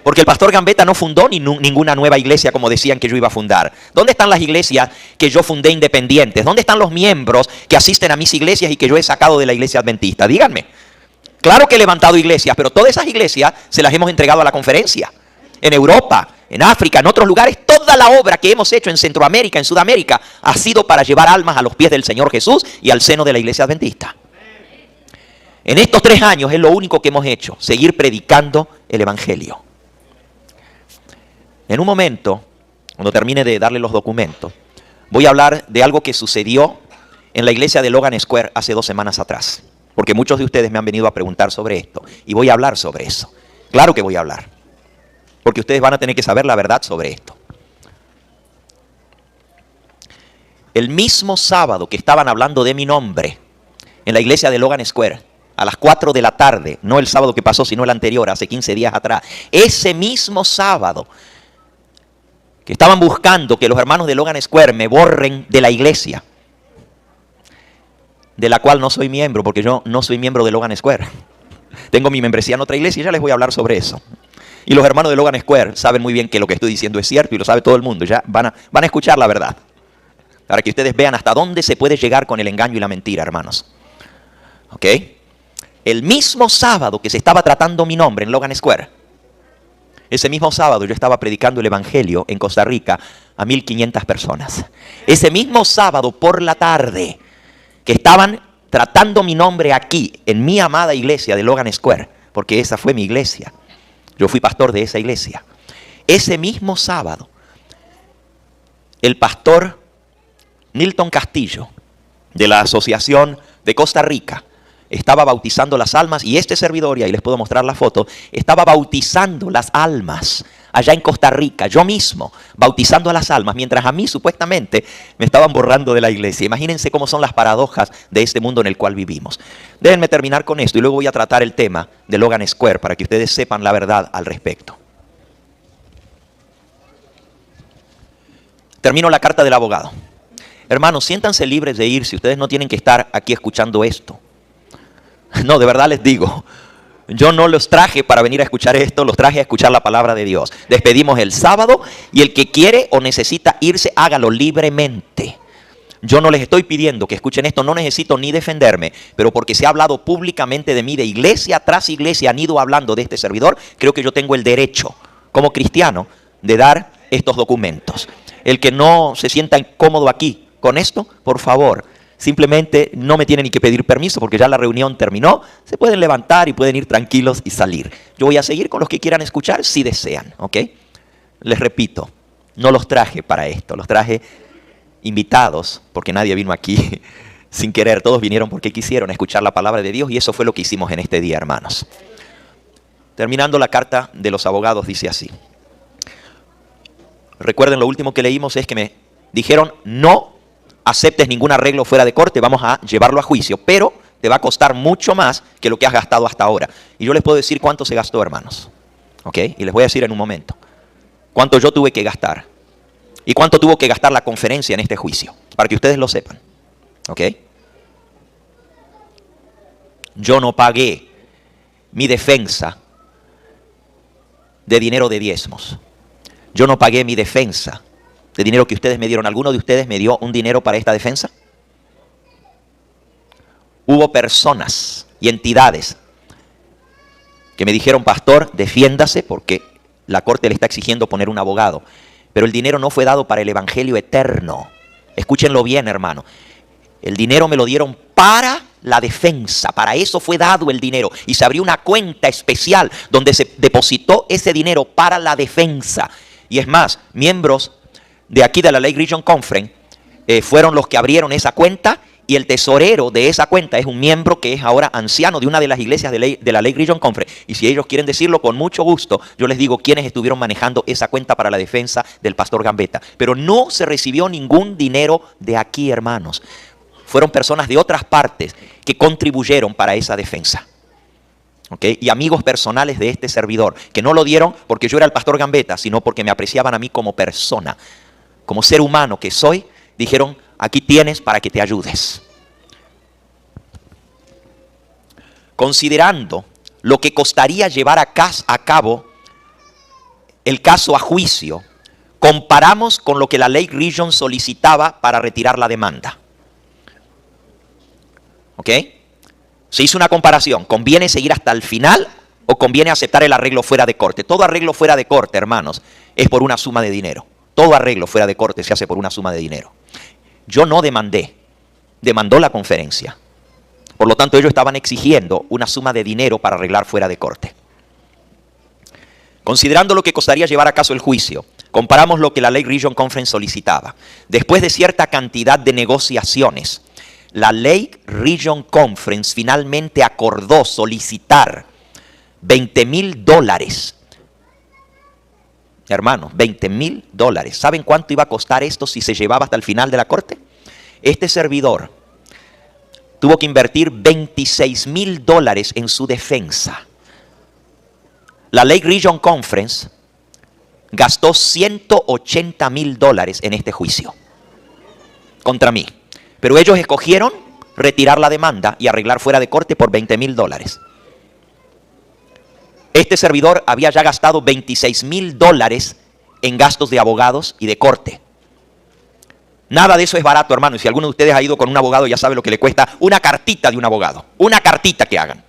Porque el pastor Gambetta no fundó ninguna nueva iglesia como decían que yo iba a fundar. ¿Dónde están las iglesias que yo fundé independientes? ¿Dónde están los miembros que asisten a mis iglesias y que yo he sacado de la iglesia adventista? Díganme. Claro que he levantado iglesias, pero todas esas iglesias se las hemos entregado a la conferencia. En Europa, en África, en otros lugares, toda la obra que hemos hecho en Centroamérica, en Sudamérica, ha sido para llevar almas a los pies del Señor Jesús y al seno de la iglesia adventista. En estos 3 años es lo único que hemos hecho, seguir predicando el evangelio. En un momento, cuando termine de darle los documentos, voy a hablar de algo que sucedió en la iglesia de Logan Square hace 2 semanas atrás. Porque muchos de ustedes me han venido a preguntar sobre esto. Y voy a hablar sobre eso. Claro que voy a hablar. Porque ustedes van a tener que saber la verdad sobre esto. El mismo sábado que estaban hablando de mi nombre en la iglesia de Logan Square, a las 4 de la tarde, no el sábado que pasó, sino el anterior, hace 15 días atrás, ese mismo sábado que estaban buscando que los hermanos de Logan Square me borren de la iglesia, de la cual no soy miembro, porque yo no soy miembro de Logan Square. Tengo mi membresía en otra iglesia y ya les voy a hablar sobre eso. Y los hermanos de Logan Square saben muy bien que lo que estoy diciendo es cierto y lo sabe todo el mundo. Ya van a escuchar la verdad. Para que ustedes vean hasta dónde se puede llegar con el engaño y la mentira, hermanos. ¿Ok? El mismo sábado que se estaba tratando mi nombre en Logan Square, ese mismo sábado yo estaba predicando el evangelio en Costa Rica a 1,500 personas. Ese mismo sábado por la tarde que estaban tratando mi nombre aquí, en mi amada iglesia de Logan Square, porque esa fue mi iglesia. Yo fui pastor de esa iglesia. Ese mismo sábado, el pastor Milton Castillo, de la Asociación de Costa Rica, estaba bautizando las almas, y este servidor, y ahí les puedo mostrar la foto, estaba bautizando las almas allá en Costa Rica, yo mismo, bautizando a las almas, mientras a mí supuestamente me estaban borrando de la iglesia. Imagínense cómo son las paradojas de este mundo en el cual vivimos. Déjenme terminar con esto y luego voy a tratar el tema de Logan Square para que ustedes sepan la verdad al respecto. Termino la carta del abogado. Hermanos, siéntanse libres de irse, ustedes no tienen que estar aquí escuchando esto. No, de verdad les digo, yo no los traje para venir a escuchar esto, los traje a escuchar la palabra de Dios. Despedimos el sábado y el que quiere o necesita irse, hágalo libremente. Yo no les estoy pidiendo que escuchen esto, no necesito ni defenderme, pero porque se ha hablado públicamente de mí, de iglesia tras iglesia han ido hablando de este servidor, creo que yo tengo el derecho, como cristiano, de dar estos documentos. El que no se sienta incómodo aquí con esto, por favor, simplemente no me tiene ni que pedir permiso porque ya la reunión terminó. Se pueden levantar y pueden ir tranquilos y salir. Yo voy a seguir con los que quieran escuchar si desean, ¿ok? Les repito, no los traje para esto. Los traje invitados porque nadie vino aquí sin querer. Todos vinieron porque quisieron escuchar la palabra de Dios y eso fue lo que hicimos en este día, hermanos. Terminando la carta de los abogados dice así. Recuerden, lo último que leímos es que me dijeron no aceptes ningún arreglo fuera de corte, vamos a llevarlo a juicio, pero te va a costar mucho más que lo que has gastado hasta ahora. Y yo les puedo decir cuánto se gastó, hermanos. ¿Ok? Y les voy a decir en un momento cuánto yo tuve que gastar y cuánto tuvo que gastar la conferencia en este juicio, para que ustedes lo sepan. ¿Ok? Yo no pagué mi defensa de dinero de diezmos. Yo no pagué mi defensa de dinero que ustedes me dieron. ¿Alguno de ustedes me dio un dinero para esta defensa? Hubo personas y entidades que me dijeron, pastor, defiéndase porque la corte le está exigiendo poner un abogado. Pero el dinero no fue dado para el evangelio eterno. Escúchenlo bien, hermano. El dinero me lo dieron para la defensa. Para eso fue dado el dinero. Y se abrió una cuenta especial donde se depositó ese dinero para la defensa. Y es más, miembros de aquí de la Lake Region Conference fueron los que abrieron esa cuenta, y el tesorero de esa cuenta es un miembro que es ahora anciano de una de las iglesias de la Lake Region Conference. Y si ellos quieren decirlo, con mucho gusto, yo les digo quiénes estuvieron manejando esa cuenta para la defensa del pastor Gambetta. Pero no se recibió ningún dinero de aquí, hermanos. Fueron personas de otras partes que contribuyeron para esa defensa. ¿Okay? Y amigos personales de este servidor, que no lo dieron porque yo era el pastor Gambetta, sino porque me apreciaban a mí como persona. Como ser humano que soy, dijeron, aquí tienes para que te ayudes. Considerando lo que costaría llevar a cabo el caso a juicio, comparamos con lo que la Lake Region solicitaba para retirar la demanda. ¿Ok? Se hizo una comparación. ¿Conviene seguir hasta el final o conviene aceptar el arreglo fuera de corte? Todo arreglo fuera de corte, hermanos, es por una suma de dinero. Todo arreglo fuera de corte se hace por una suma de dinero. Yo no demandé, demandó la conferencia. Por lo tanto, ellos estaban exigiendo una suma de dinero para arreglar fuera de corte. Considerando lo que costaría llevar a cabo el juicio, comparamos lo que la Lake Region Conference solicitaba. Después de cierta cantidad de negociaciones, la Lake Region Conference finalmente acordó solicitar $20,000. Hermanos, $20,000. ¿Saben cuánto iba a costar esto si se llevaba hasta el final de la corte? Este servidor tuvo que invertir $26,000 en su defensa. La Lake Region Conference gastó $180,000 en este juicio contra mí. Pero ellos escogieron retirar la demanda y arreglar fuera de corte por $20,000. Este servidor había ya gastado $26,000 en gastos de abogados y de corte. Nada de eso es barato, hermano. Y si alguno de ustedes ha ido con un abogado, ya sabe lo que le cuesta una cartita de un abogado. Una cartita que hagan.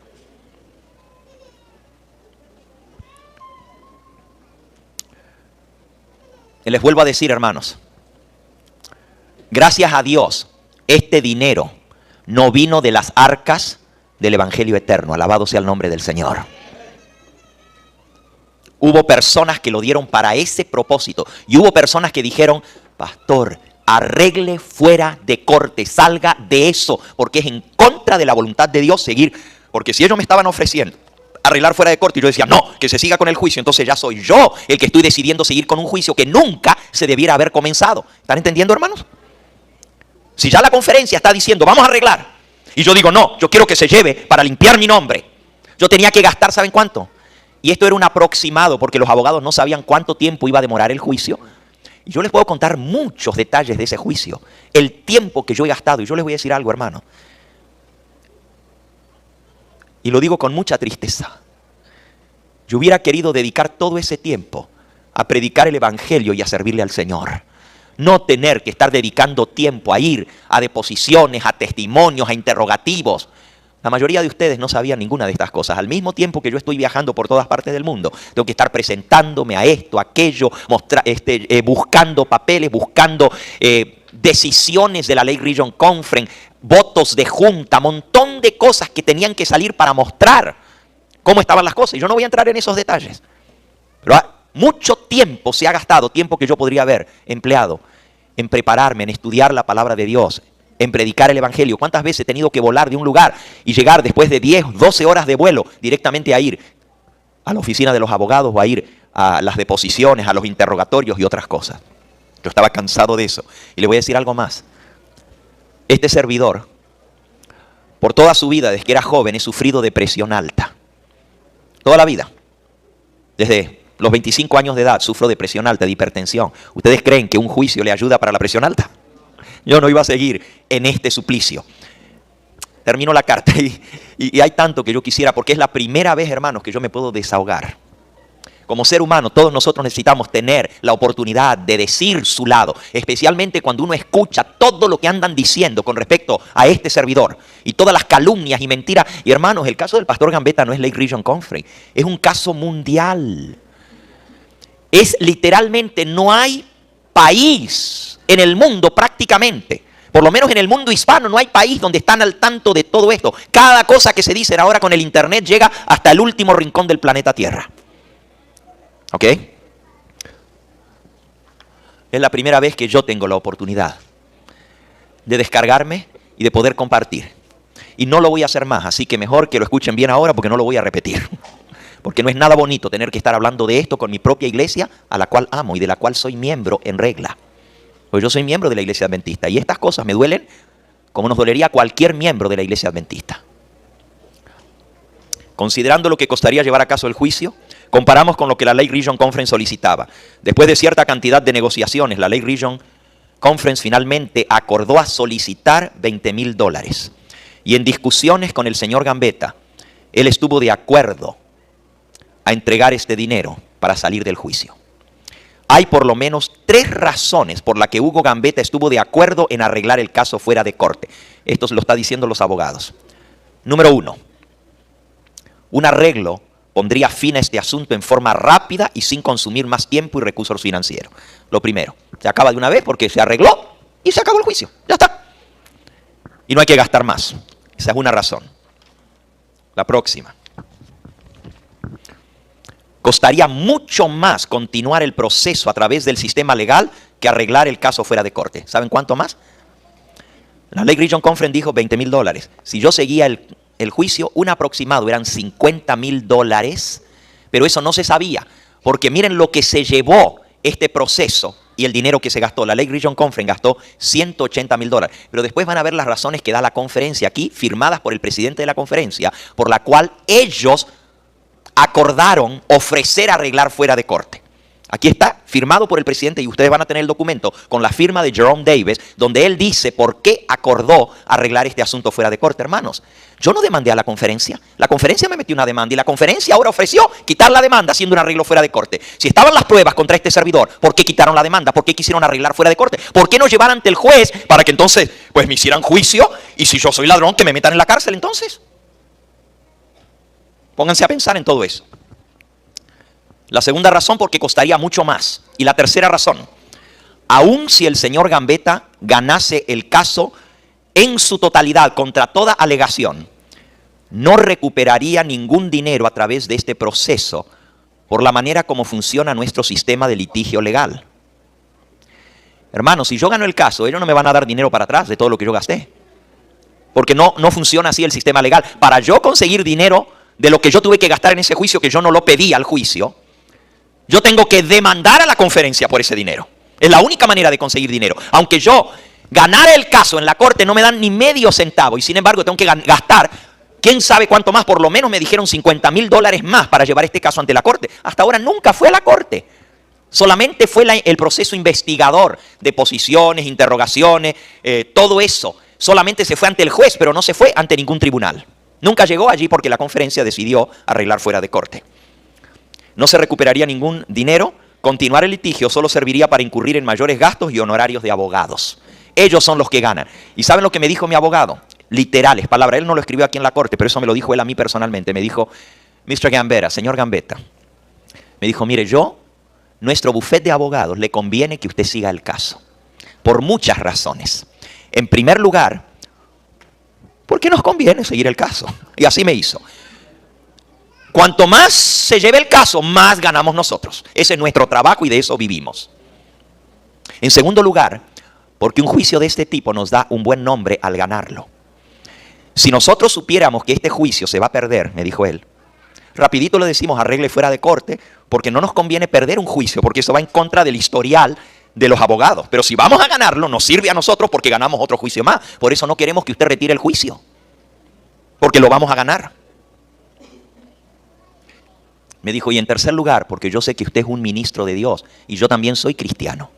Y les vuelvo a decir, hermanos, gracias a Dios, este dinero no vino de las arcas del Evangelio eterno. Alabado sea el nombre del Señor. Hubo personas que lo dieron para ese propósito. Y hubo personas que dijeron, pastor, arregle fuera de corte, salga de eso, porque es en contra de la voluntad de Dios seguir. Porque si ellos me estaban ofreciendo arreglar fuera de corte y yo decía, no, que se siga con el juicio, entonces ya soy yo el que estoy decidiendo seguir con un juicio que nunca se debiera haber comenzado. ¿Están entendiendo, hermanos? Si ya la conferencia está diciendo, vamos a arreglar, y yo digo, no, yo quiero que se lleve para limpiar mi nombre, yo tenía que gastar, ¿saben cuánto? Y esto era un aproximado, porque los abogados no sabían cuánto tiempo iba a demorar el juicio. Y yo les puedo contar muchos detalles de ese juicio, el tiempo que yo he gastado. Y yo les voy a decir algo, hermano. Y lo digo con mucha tristeza. Yo hubiera querido dedicar todo ese tiempo a predicar el Evangelio y a servirle al Señor. No tener que estar dedicando tiempo a ir a deposiciones, a testimonios, a interrogativos. La mayoría de ustedes no sabían ninguna de estas cosas. Al mismo tiempo que yo estoy viajando por todas partes del mundo, tengo que estar presentándome a esto, a aquello, buscando papeles, buscando decisiones de la Lake Region Conference, votos de junta, montón de cosas que tenían que salir para mostrar cómo estaban las cosas. Y yo no voy a entrar en esos detalles. Pero mucho tiempo se ha gastado, tiempo que yo podría haber empleado en prepararme, en estudiar la palabra de Dios, en predicar el Evangelio. ¿Cuántas veces he tenido que volar de un lugar y llegar después de 10, 12 horas de vuelo directamente a ir a la oficina de los abogados o a ir a las deposiciones, a los interrogatorios y otras cosas? Yo estaba cansado de eso. Y le voy a decir algo más. Este servidor, por toda su vida, desde que era joven, he sufrido de presión alta. Toda la vida. Desde los 25 años de edad sufro de presión alta, de hipertensión. ¿Ustedes creen que un juicio le ayuda para la presión alta? Yo no iba a seguir en este suplicio. Termino la carta y hay tanto que yo quisiera, porque es la primera vez, hermanos, que yo me puedo desahogar. Como ser humano, todos nosotros necesitamos tener la oportunidad de decir su lado, especialmente cuando uno escucha todo lo que andan diciendo con respecto a este servidor y todas las calumnias y mentiras. Y hermanos, el caso del pastor Gambetta no es Lake Region Conference, es un caso mundial. Es literalmente, no hay país en el mundo prácticamente, por lo menos en el mundo hispano, no hay país donde están al tanto de todo esto. Cada cosa que se dice ahora con el internet llega hasta el último rincón del planeta Tierra. ¿Ok? Es la primera vez que yo tengo la oportunidad de descargarme y de poder compartir. Y no lo voy a hacer más, así que mejor que lo escuchen bien ahora porque no lo voy a repetir. Porque no es nada bonito tener que estar hablando de esto con mi propia iglesia, a la cual amo y de la cual soy miembro en regla. Pues yo soy miembro de la iglesia adventista y estas cosas me duelen como nos dolería a cualquier miembro de la iglesia adventista. Considerando lo que costaría llevar a cabo el juicio, comparamos con lo que la Lake Region Conference solicitaba. Después de cierta cantidad de negociaciones, la Lake Region Conference finalmente acordó a solicitar $20,000. Y en discusiones con el señor Gambetta, él estuvo de acuerdo a entregar este dinero para salir del juicio. Hay por lo menos 3 razones por las que Hugo Gambetta estuvo de acuerdo en arreglar el caso fuera de corte. Esto lo está diciendo los abogados. Número 1. Un arreglo pondría fin a este asunto en forma rápida y sin consumir más tiempo y recursos financieros. Lo primero, se acaba de una vez porque se arregló y se acabó el juicio. Ya está. Y no hay que gastar más. Esa es una razón. La próxima. Costaría mucho más continuar el proceso a través del sistema legal que arreglar el caso fuera de corte. ¿Saben cuánto más? La Lake Region Conference dijo $20,000. Si yo seguía el juicio, un aproximado eran $50,000, pero eso no se sabía, porque miren lo que se llevó este proceso y el dinero que se gastó. La Lake Region Conference gastó $180,000, pero después van a ver las razones que da la conferencia aquí, firmadas por el presidente de la conferencia, por la cual ellos acordaron ofrecer arreglar fuera de corte. Aquí está, firmado por el presidente, y ustedes van a tener el documento con la firma de Jerome Davis, donde él dice por qué acordó arreglar este asunto fuera de corte. Hermanos, yo no demandé a la conferencia me metió una demanda y la conferencia ahora ofreció quitar la demanda haciendo un arreglo fuera de corte. Si estaban las pruebas contra este servidor, ¿por qué quitaron la demanda? ¿Por qué quisieron arreglar fuera de corte? ¿Por qué no llevar ante el juez para que entonces pues me hicieran juicio y si yo soy ladrón que me metan en la cárcel entonces? Pónganse a pensar en todo eso. La segunda razón, porque costaría mucho más. Y la tercera razón, aun si el señor Gambetta ganase el caso en su totalidad contra toda alegación, no recuperaría ningún dinero a través de este proceso por la manera como funciona nuestro sistema de litigio legal. Hermanos, si yo gano el caso, ellos no me van a dar dinero para atrás de todo lo que yo gasté. Porque no funciona así el sistema legal. Para yo conseguir dinero de lo que yo tuve que gastar en ese juicio, que yo no lo pedí al juicio, yo tengo que demandar a la conferencia por ese dinero. Es la única manera de conseguir dinero. Aunque yo ganara el caso en la corte, no me dan ni medio centavo. Y sin embargo, tengo que gastar, quién sabe cuánto más. Por lo menos me dijeron $50,000 más para llevar este caso ante la corte. Hasta ahora nunca fue a la corte. Solamente fue el proceso investigador, deposiciones, interrogaciones, todo eso. Solamente se fue ante el juez, pero no se fue ante ningún tribunal. Nunca llegó allí porque la conferencia decidió arreglar fuera de corte. No se recuperaría ningún dinero. Continuar el litigio solo serviría para incurrir en mayores gastos y honorarios de abogados. Ellos son los que ganan. ¿Y saben lo que me dijo mi abogado? Literales, palabras. Él no lo escribió aquí en la corte, pero eso me lo dijo él a mí personalmente. Me dijo, Mr. Gambetta, señor Gambetta, me dijo, mire, nuestro bufete de abogados le conviene que usted siga el caso. Por muchas razones. En primer lugar, porque nos conviene seguir el caso. Y así me hizo. Cuanto más se lleve el caso, más ganamos nosotros. Ese es nuestro trabajo y de eso vivimos. En segundo lugar, porque un juicio de este tipo nos da un buen nombre al ganarlo. Si nosotros supiéramos que este juicio se va a perder, me dijo él, rapidito le decimos arregle fuera de corte, porque no nos conviene perder un juicio, porque eso va en contra del historial de los abogados. Pero si vamos a ganarlo, nos sirve a nosotros porque ganamos otro juicio más. Por eso no queremos que usted retire el juicio, porque lo vamos a ganar. Me dijo, y en tercer lugar, porque yo sé que usted es un ministro de Dios y yo también soy cristiano.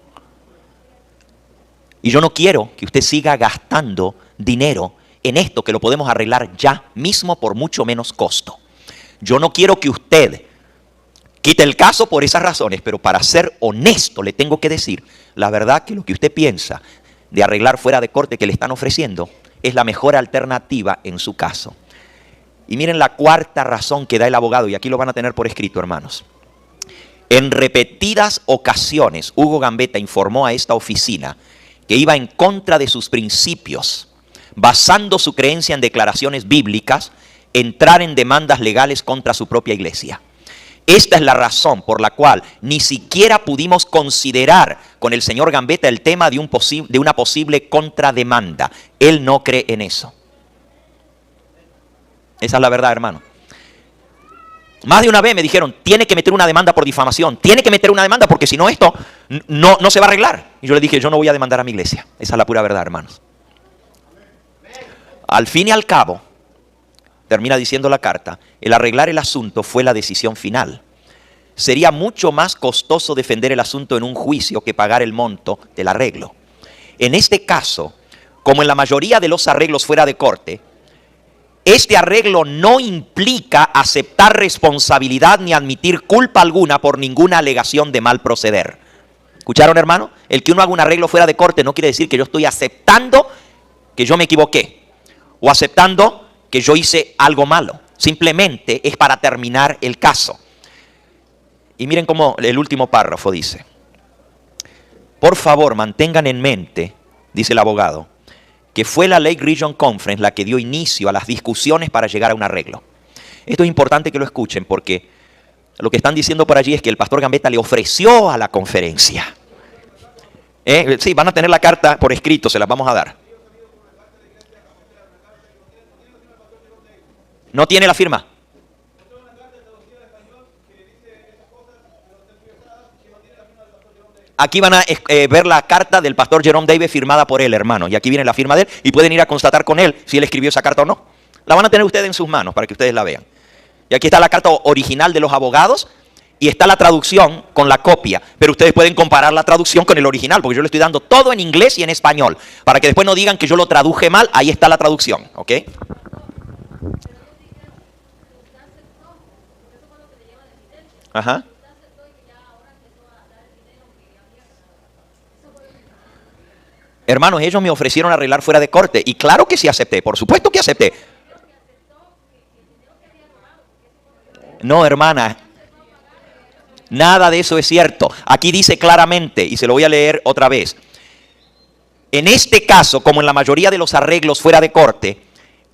Y yo no quiero que usted siga gastando dinero en esto que lo podemos arreglar ya mismo por mucho menos costo. Yo no quiero que usted quite el caso por esas razones, pero para ser honesto le tengo que decir la verdad, que lo que usted piensa de arreglar fuera de corte que le están ofreciendo es la mejor alternativa en su caso. Y miren la cuarta razón que da el abogado, y aquí lo van a tener por escrito, hermanos. En repetidas ocasiones, Hugo Gambetta informó a esta oficina que iba en contra de sus principios, basando su creencia en declaraciones bíblicas, entrar en demandas legales contra su propia iglesia. Esta es la razón por la cual ni siquiera pudimos considerar con el señor Gambetta el tema de una posible contrademanda. Él no cree en eso. Esa es la verdad, hermano. Más de una vez me dijeron, tiene que meter una demanda por difamación, tiene que meter una demanda porque si no esto no se va a arreglar. Y yo le dije, yo no voy a demandar a mi iglesia. Esa es la pura verdad, hermanos. Al fin y al cabo, termina diciendo la carta, el arreglar el asunto fue la decisión final. Sería mucho más costoso defender el asunto en un juicio que pagar el monto del arreglo. En este caso, como en la mayoría de los arreglos fuera de corte, este arreglo no implica aceptar responsabilidad ni admitir culpa alguna por ninguna alegación de mal proceder. ¿Escucharon, hermano? El que uno haga un arreglo fuera de corte no quiere decir que yo estoy aceptando que yo me equivoqué o aceptando que yo hice algo malo. Simplemente es para terminar el caso. Y miren cómo el último párrafo dice. Por favor, mantengan en mente, dice el abogado, que fue la Lake Region Conference la que dio inicio a las discusiones para llegar a un arreglo. Esto es importante que lo escuchen porque lo que están diciendo por allí es que el pastor Gambetta le ofreció a la conferencia. Sí, van a tener la carta por escrito, se las vamos a dar. ¿No tiene la firma? Aquí van a ver la carta del pastor Jerome Davis firmada por él, hermano. Y aquí viene la firma de él y pueden ir a constatar con él si él escribió esa carta o no. La van a tener ustedes en sus manos para que ustedes la vean. Y aquí está la carta original de los abogados y está la traducción con la copia, pero ustedes pueden comparar la traducción con el original, porque yo le estoy dando todo en inglés y en español, para que después no digan que yo lo traduje mal. Ahí está la traducción, ¿ok? Ajá. Hermanos, ellos me ofrecieron arreglar fuera de corte, y claro que sí acepté, por supuesto que acepté. No, hermana, nada de eso es cierto. Aquí dice claramente, y se lo voy a leer otra vez. En este caso, como en la mayoría de los arreglos fuera de corte,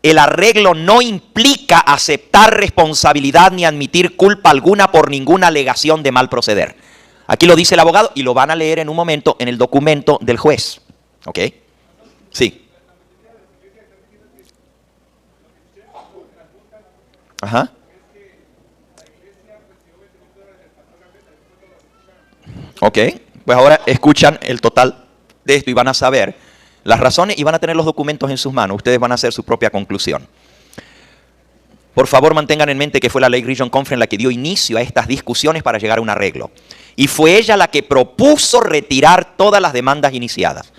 el arreglo no implica aceptar responsabilidad ni admitir culpa alguna por ninguna alegación de mal proceder. Aquí lo dice el abogado y lo van a leer en un momento en el documento del juez. ¿Ok? Sí. Ajá. Ok, pues ahora escuchan el total de esto y van a saber las razones y van a tener los documentos en sus manos. Ustedes van a hacer su propia conclusión. Por favor, mantengan en mente que fue la Lake Region Conference la que dio inicio a estas discusiones para llegar a un arreglo. Y fue ella la que propuso retirar todas las demandas iniciadas.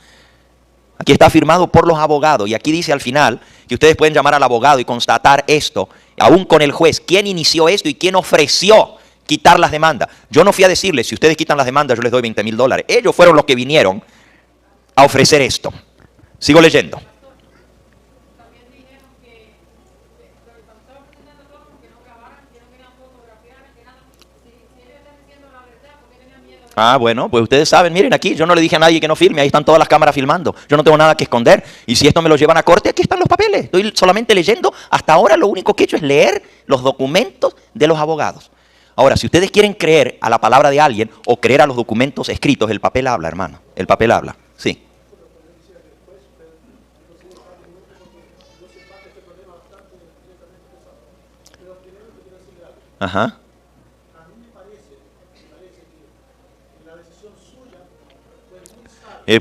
Aquí está firmado por los abogados y aquí dice al final que ustedes pueden llamar al abogado y constatar esto, aún con el juez, quién inició esto y quién ofreció quitar las demandas. Yo no fui a decirles, si ustedes quitan las demandas, yo les doy $20,000. Ellos fueron los que vinieron a ofrecer esto. Sigo leyendo. Ah, bueno, pues ustedes saben, miren aquí, yo no le dije a nadie que no firme, ahí están todas las cámaras filmando. Yo no tengo nada que esconder. Y si esto me lo llevan a corte, aquí están los papeles. Estoy solamente leyendo. Hasta ahora lo único que he hecho es leer los documentos de los abogados. Ahora, si ustedes quieren creer a la palabra de alguien o creer a los documentos escritos, el papel habla, hermano. El papel habla, sí. Ajá.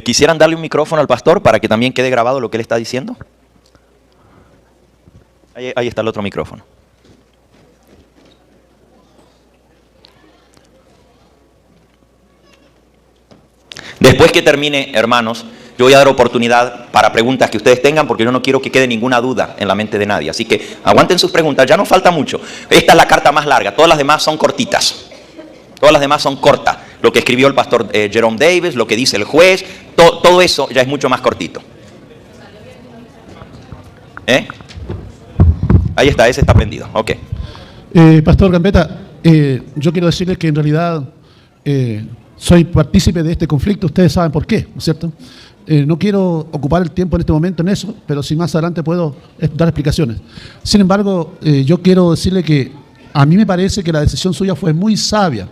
¿Quisieran darle un micrófono al pastor para que también quede grabado lo que él está diciendo? Ahí está el otro micrófono. Después que termine, hermanos, yo voy a dar oportunidad para preguntas que ustedes tengan, porque yo no quiero que quede ninguna duda en la mente de nadie. Así que aguanten sus preguntas, ya no falta mucho. Esta es la carta más larga, todas las demás son cortitas. Todas las demás son cortas. Lo que escribió el pastor Jerome Davis, lo que dice el juez, todo eso ya es mucho más cortito. Ahí está, ese está prendido. Ok. Pastor Gambetta, yo quiero decirle que en realidad soy partícipe de este conflicto. Ustedes saben por qué, ¿no es cierto? No quiero ocupar el tiempo en este momento en eso, pero si más adelante puedo dar explicaciones. Sin embargo, yo quiero decirle que a mí me parece que la decisión suya fue muy sabia.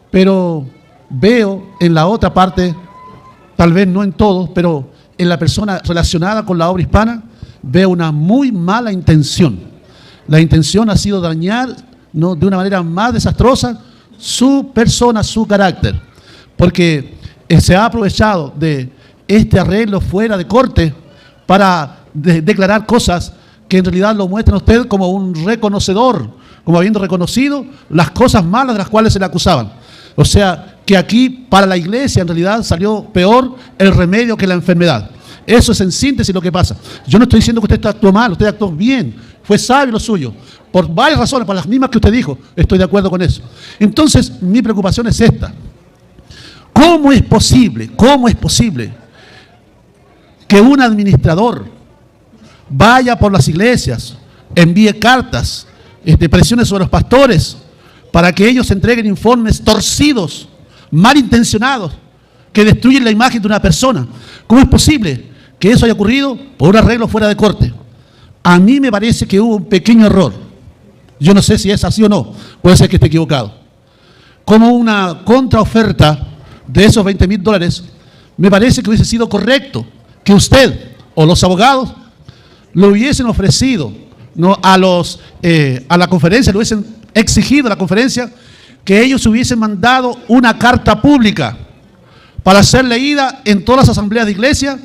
Pero veo en la otra parte, tal vez no en todos, pero en la persona relacionada con la obra hispana, veo una muy mala intención. La intención ha sido dañar, ¿no?, de una manera más desastrosa su persona, su carácter. Porque se ha aprovechado de este arreglo fuera de corte para declarar cosas que en realidad lo muestran a usted como un reconocedor, como habiendo reconocido las cosas malas de las cuales se le acusaban. O sea, que aquí para la iglesia en realidad salió peor el remedio que la enfermedad. Eso es en síntesis lo que pasa. Yo no estoy diciendo que usted actuó mal, usted actuó bien, fue sabio lo suyo. Por varias razones, por las mismas que usted dijo, estoy de acuerdo con eso. Entonces, mi preocupación es esta. ¿Cómo es posible que un administrador vaya por las iglesias, envíe cartas, presiones sobre los pastores, para que ellos entreguen informes torcidos, malintencionados, que destruyen la imagen de una persona? ¿Cómo es posible que eso haya ocurrido por un arreglo fuera de corte? A mí me parece que hubo un pequeño error. Yo no sé si es así o no, puede ser que esté equivocado. Como una contraoferta de esos $20,000, me parece que hubiese sido correcto que usted o los abogados lo hubiesen ofrecido, ¿no?, a la conferencia, le hubiesen exigido a la conferencia que ellos hubiesen mandado una carta pública para ser leída en todas las asambleas de iglesia,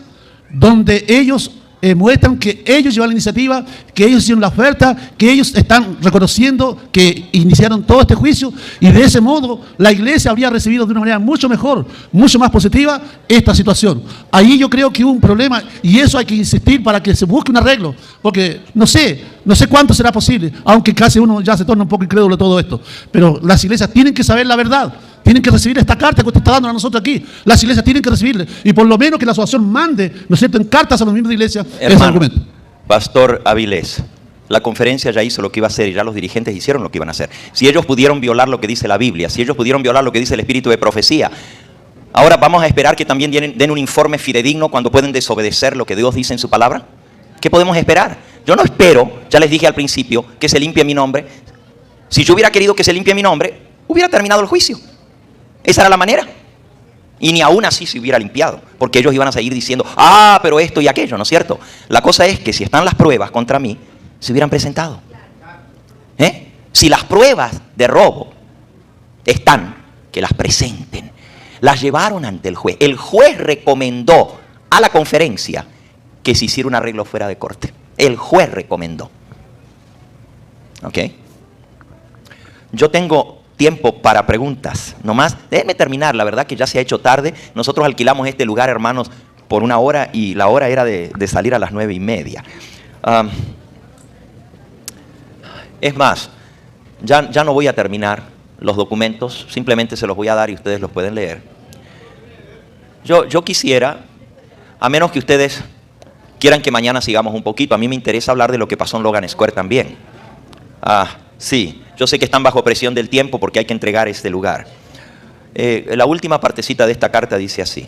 donde ellos muestran que ellos llevaron la iniciativa, que ellos hicieron la oferta, que ellos están reconociendo que iniciaron todo este juicio y de ese modo la iglesia habría recibido de una manera mucho mejor, mucho más positiva esta situación. Ahí yo creo que hubo un problema y eso hay que insistir para que se busque un arreglo, porque no sé cuánto será posible, aunque casi uno ya se torna un poco incrédulo de todo esto, pero las iglesias tienen que saber la verdad. Tienen que recibir esta carta que usted está dando a nosotros aquí. Las iglesias tienen que recibirla. Y por lo menos que la asociación mande, ¿no es cierto?, en cartas a los miembros de iglesia ese argumento. Pastor Avilés, la conferencia ya hizo lo que iba a hacer y ya los dirigentes hicieron lo que iban a hacer. Si ellos pudieron violar lo que dice la Biblia, si ellos pudieron violar lo que dice el espíritu de profecía, ahora vamos a esperar que también den un informe fidedigno cuando pueden desobedecer lo que Dios dice en su palabra. ¿Qué podemos esperar? Yo no espero, ya les dije al principio, que se limpie mi nombre. Si yo hubiera querido que se limpie mi nombre, hubiera terminado el juicio. Esa era la manera. Y ni aún así se hubiera limpiado, porque ellos iban a seguir diciendo, pero esto y aquello, ¿no es cierto? La cosa es que si están las pruebas contra mí, se hubieran presentado. Si las pruebas de robo están, que las presenten. Las llevaron ante el juez. El juez recomendó a la conferencia que se hiciera un arreglo fuera de corte. El juez recomendó. ¿Ok? Yo tengo tiempo para preguntas. Nomás, déjenme terminar, la verdad que ya se ha hecho tarde. Nosotros alquilamos este lugar, hermanos, por 1 hora y la hora era de salir a las 9:30. Es más, ya no voy a terminar los documentos, simplemente se los voy a dar y ustedes los pueden leer. Yo quisiera, a menos que ustedes quieran que mañana sigamos un poquito, a mí me interesa hablar de lo que pasó en Logan Square también. Sí, yo sé que están bajo presión del tiempo porque hay que entregar este lugar. La última partecita de esta carta dice así.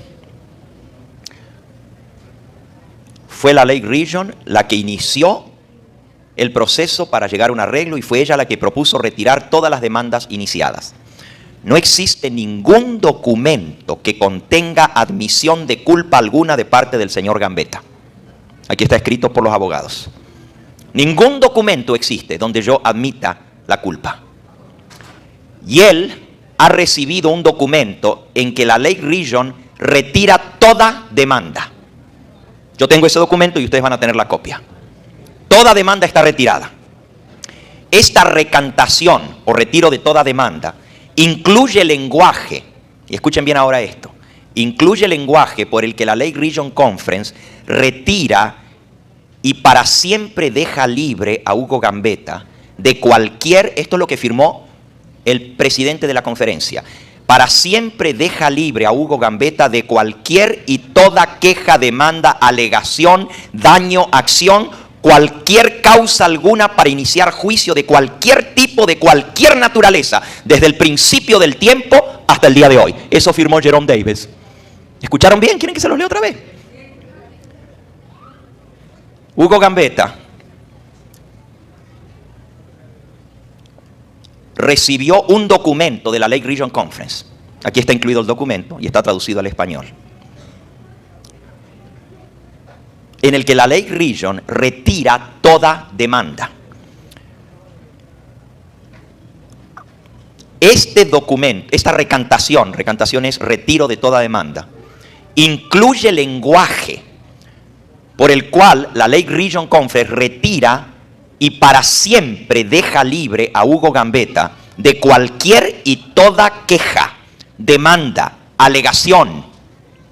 Fue la Lake Region la que inició el proceso para llegar a un arreglo y fue ella la que propuso retirar todas las demandas iniciadas. No existe ningún documento que contenga admisión de culpa alguna de parte del señor Gambetta. Aquí está escrito por los abogados. Ningún documento existe donde yo admita la culpa. Y él ha recibido un documento en que la Lake Region retira toda demanda. Yo tengo ese documento y ustedes van a tener la copia. Toda demanda está retirada. Esta recantación o retiro de toda demanda incluye lenguaje, y escuchen bien ahora esto, incluye lenguaje por el que la Lake Region Conference retira y para siempre deja libre a Hugo Gambetta de cualquier, esto es lo que firmó el presidente de la conferencia, para siempre deja libre a Hugo Gambetta de cualquier y toda queja, demanda, alegación, daño, acción, cualquier causa alguna para iniciar juicio de cualquier tipo, de cualquier naturaleza, desde el principio del tiempo hasta el día de hoy. Eso firmó Jerome Davis. ¿Escucharon bien? ¿Quieren que se los lea otra vez? Hugo Gambetta recibió un documento de la Lake Region Conference. Aquí está incluido el documento y está traducido al español. En el que la Lake Region retira toda demanda. Este documento, esta recantación es retiro de toda demanda, incluye lenguaje por el cual la Lake Region Conference retira y para siempre deja libre a Hugo Gambetta de cualquier y toda queja, demanda, alegación,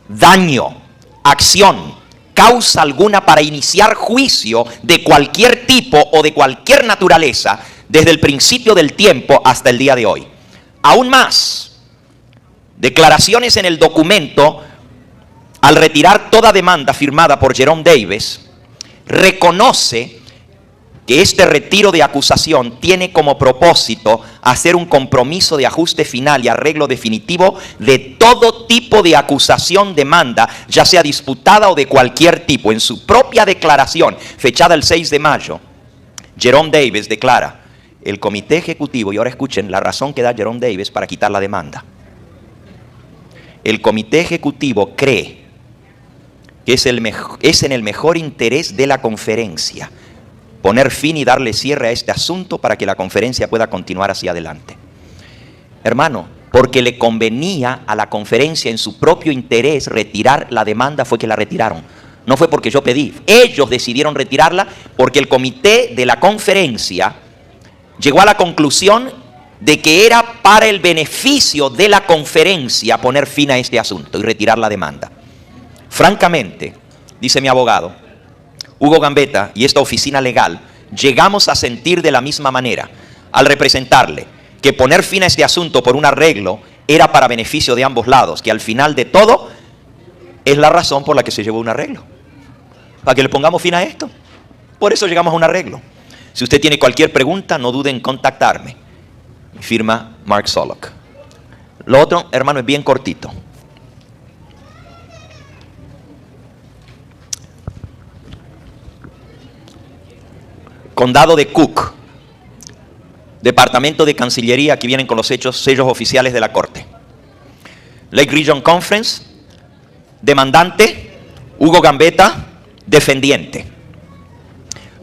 daño, acción, causa alguna para iniciar juicio de cualquier tipo o de cualquier naturaleza desde el principio del tiempo hasta el día de hoy. Aún más, declaraciones en el documento al retirar toda demanda firmada por Jerome Davis, reconoce que este retiro de acusación tiene como propósito hacer un compromiso de ajuste final y arreglo definitivo de todo tipo de acusación, demanda, ya sea disputada o de cualquier tipo. En su propia declaración, fechada el 6 de mayo, Jerome Davis declara, el comité ejecutivo, y ahora escuchen la razón que da Jerome Davis para quitar la demanda. El comité ejecutivo cree que es en el mejor interés de la conferencia poner fin y darle cierre a este asunto para que la conferencia pueda continuar hacia adelante. Hermano, porque le convenía a la conferencia en su propio interés retirar la demanda, fue que la retiraron. No fue porque yo pedí. Ellos decidieron retirarla porque el comité de la conferencia llegó a la conclusión de que era para el beneficio de la conferencia poner fin a este asunto y retirar la demanda. Francamente, dice mi abogado, Hugo Gambetta y esta oficina legal, llegamos a sentir de la misma manera al representarle que poner fin a este asunto por un arreglo era para beneficio de ambos lados, que al final de todo es la razón por la que se llevó un arreglo. Para que le pongamos fin a esto. Por eso llegamos a un arreglo. Si usted tiene cualquier pregunta, no dude en contactarme. Mi firma, Mark Solok. Lo otro, hermano, es bien cortito. Condado de Cook, Departamento de Cancillería, aquí vienen con los sellos oficiales de la Corte. Lake Region Conference, demandante, Hugo Gambetta, defendiente.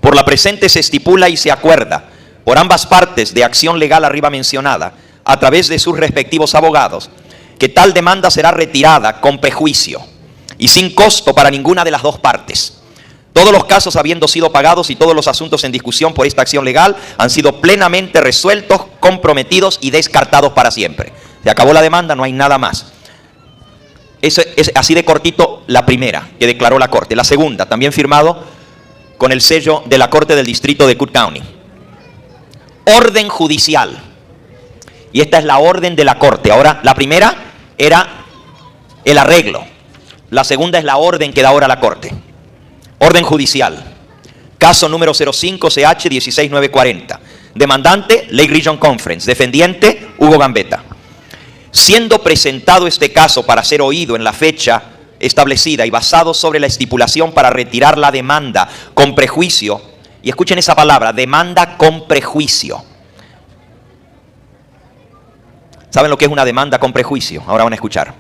Por la presente se estipula y se acuerda por ambas partes de acción legal arriba mencionada, a través de sus respectivos abogados, que tal demanda será retirada con prejuicio y sin costo para ninguna de las dos partes. Todos los casos habiendo sido pagados y todos los asuntos en discusión por esta acción legal han sido plenamente resueltos, comprometidos y descartados para siempre. Se acabó la demanda, no hay nada más. Eso es así de cortito la primera que declaró la Corte. La segunda, también firmado con el sello de la Corte del Distrito de Cook County. Orden judicial. Y esta es la orden de la Corte. Ahora, la primera era el arreglo. La segunda es la orden que da ahora la Corte. Orden judicial. Caso número 05CH 16940. Demandante, Lake Region Conference. Defendiente, Hugo Gambetta. Siendo presentado este caso para ser oído en la fecha establecida y basado sobre la estipulación para retirar la demanda con prejuicio, y escuchen esa palabra, demanda con prejuicio. ¿Saben lo que es una demanda con prejuicio? Ahora van a escuchar.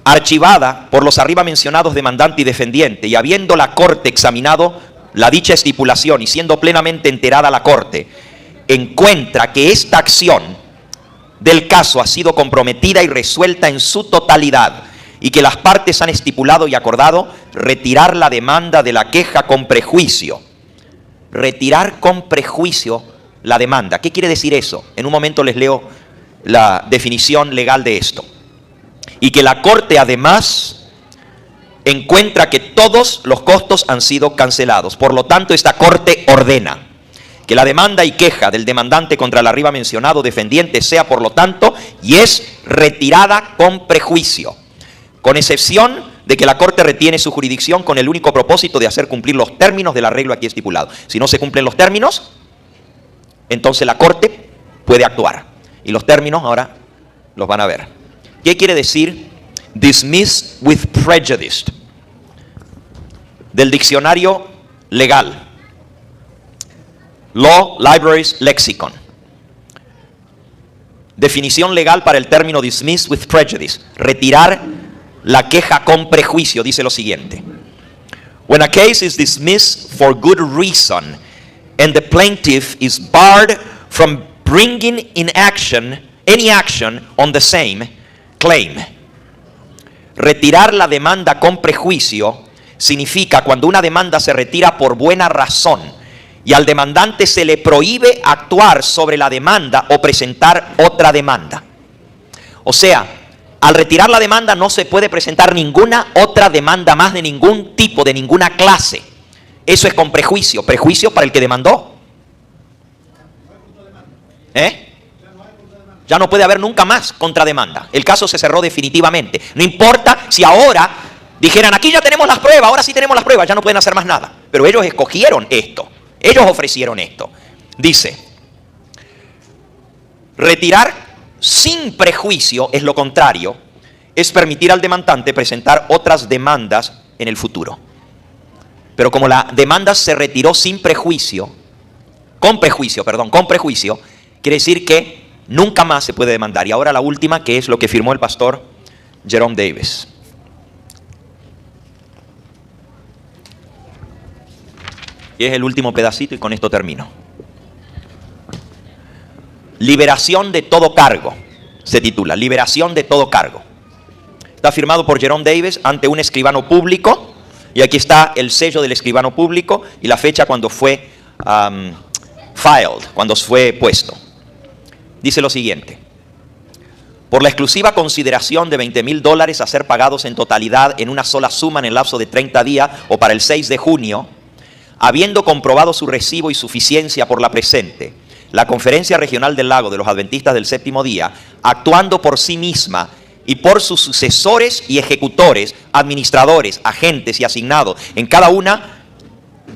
Archivada por los arriba mencionados demandante y defendiente, y habiendo la Corte examinado la dicha estipulación y siendo plenamente enterada la Corte, encuentra que esta acción del caso ha sido comprometida y resuelta en su totalidad, y que las partes han estipulado y acordado retirar la demanda de la queja con prejuicio. Retirar con prejuicio la demanda. ¿Qué quiere decir eso? En un momento les leo la definición legal de esto. Y que la Corte además encuentra que todos los costos han sido cancelados. Por lo tanto, esta Corte ordena que la demanda y queja del demandante contra el arriba mencionado defendiente sea, por lo tanto, y es retirada con prejuicio, con excepción de que la Corte retiene su jurisdicción con el único propósito de hacer cumplir los términos del arreglo aquí estipulado. Si no se cumplen los términos, entonces la Corte puede actuar. Y los términos ahora los van a ver. ¿Qué quiere decir dismissed with prejudice? Del diccionario legal. Law Libraries Lexicon. Definición legal para el término dismissed with prejudice. Retirar la queja con prejuicio. Dice lo siguiente. When a case is dismissed for good reason and the plaintiff is barred from bringing in action any action on the same claim. Retirar la demanda con prejuicio significa cuando una demanda se retira por buena razón y al demandante se le prohíbe actuar sobre la demanda o presentar otra demanda. O sea, al retirar la demanda no se puede presentar ninguna otra demanda más de ningún tipo, de ninguna clase. Eso es con prejuicio. Prejuicio para el que demandó. Ya no puede haber nunca más contrademanda. El caso se cerró definitivamente. No importa si ahora dijeran, aquí ya tenemos las pruebas, ahora sí tenemos las pruebas, ya no pueden hacer más nada. Pero ellos escogieron esto. Ellos ofrecieron esto. Dice, retirar sin prejuicio es lo contrario. Es permitir al demandante presentar otras demandas en el futuro. Pero como la demanda se retiró sin prejuicio, con prejuicio, quiere decir que nunca más se puede demandar. Y ahora la última, que es lo que firmó el pastor Jerome Davis. Y es el último pedacito y con esto termino. Liberación de todo cargo. Se titula, liberación de todo cargo. Está firmado por Jerome Davis ante un escribano público Y aquí está el sello del escribano público y la fecha cuando fue filed, cuando fue puesto. Dice lo siguiente: por la exclusiva consideración de $20,000 a ser pagados en totalidad en una sola suma en el lapso de 30 días o para el 6 de junio, habiendo comprobado su recibo y suficiencia por la presente, la Conferencia Regional del Lago de los Adventistas del Séptimo Día, actuando por sí misma y por sus sucesores y ejecutores, administradores, agentes y asignados en cada una,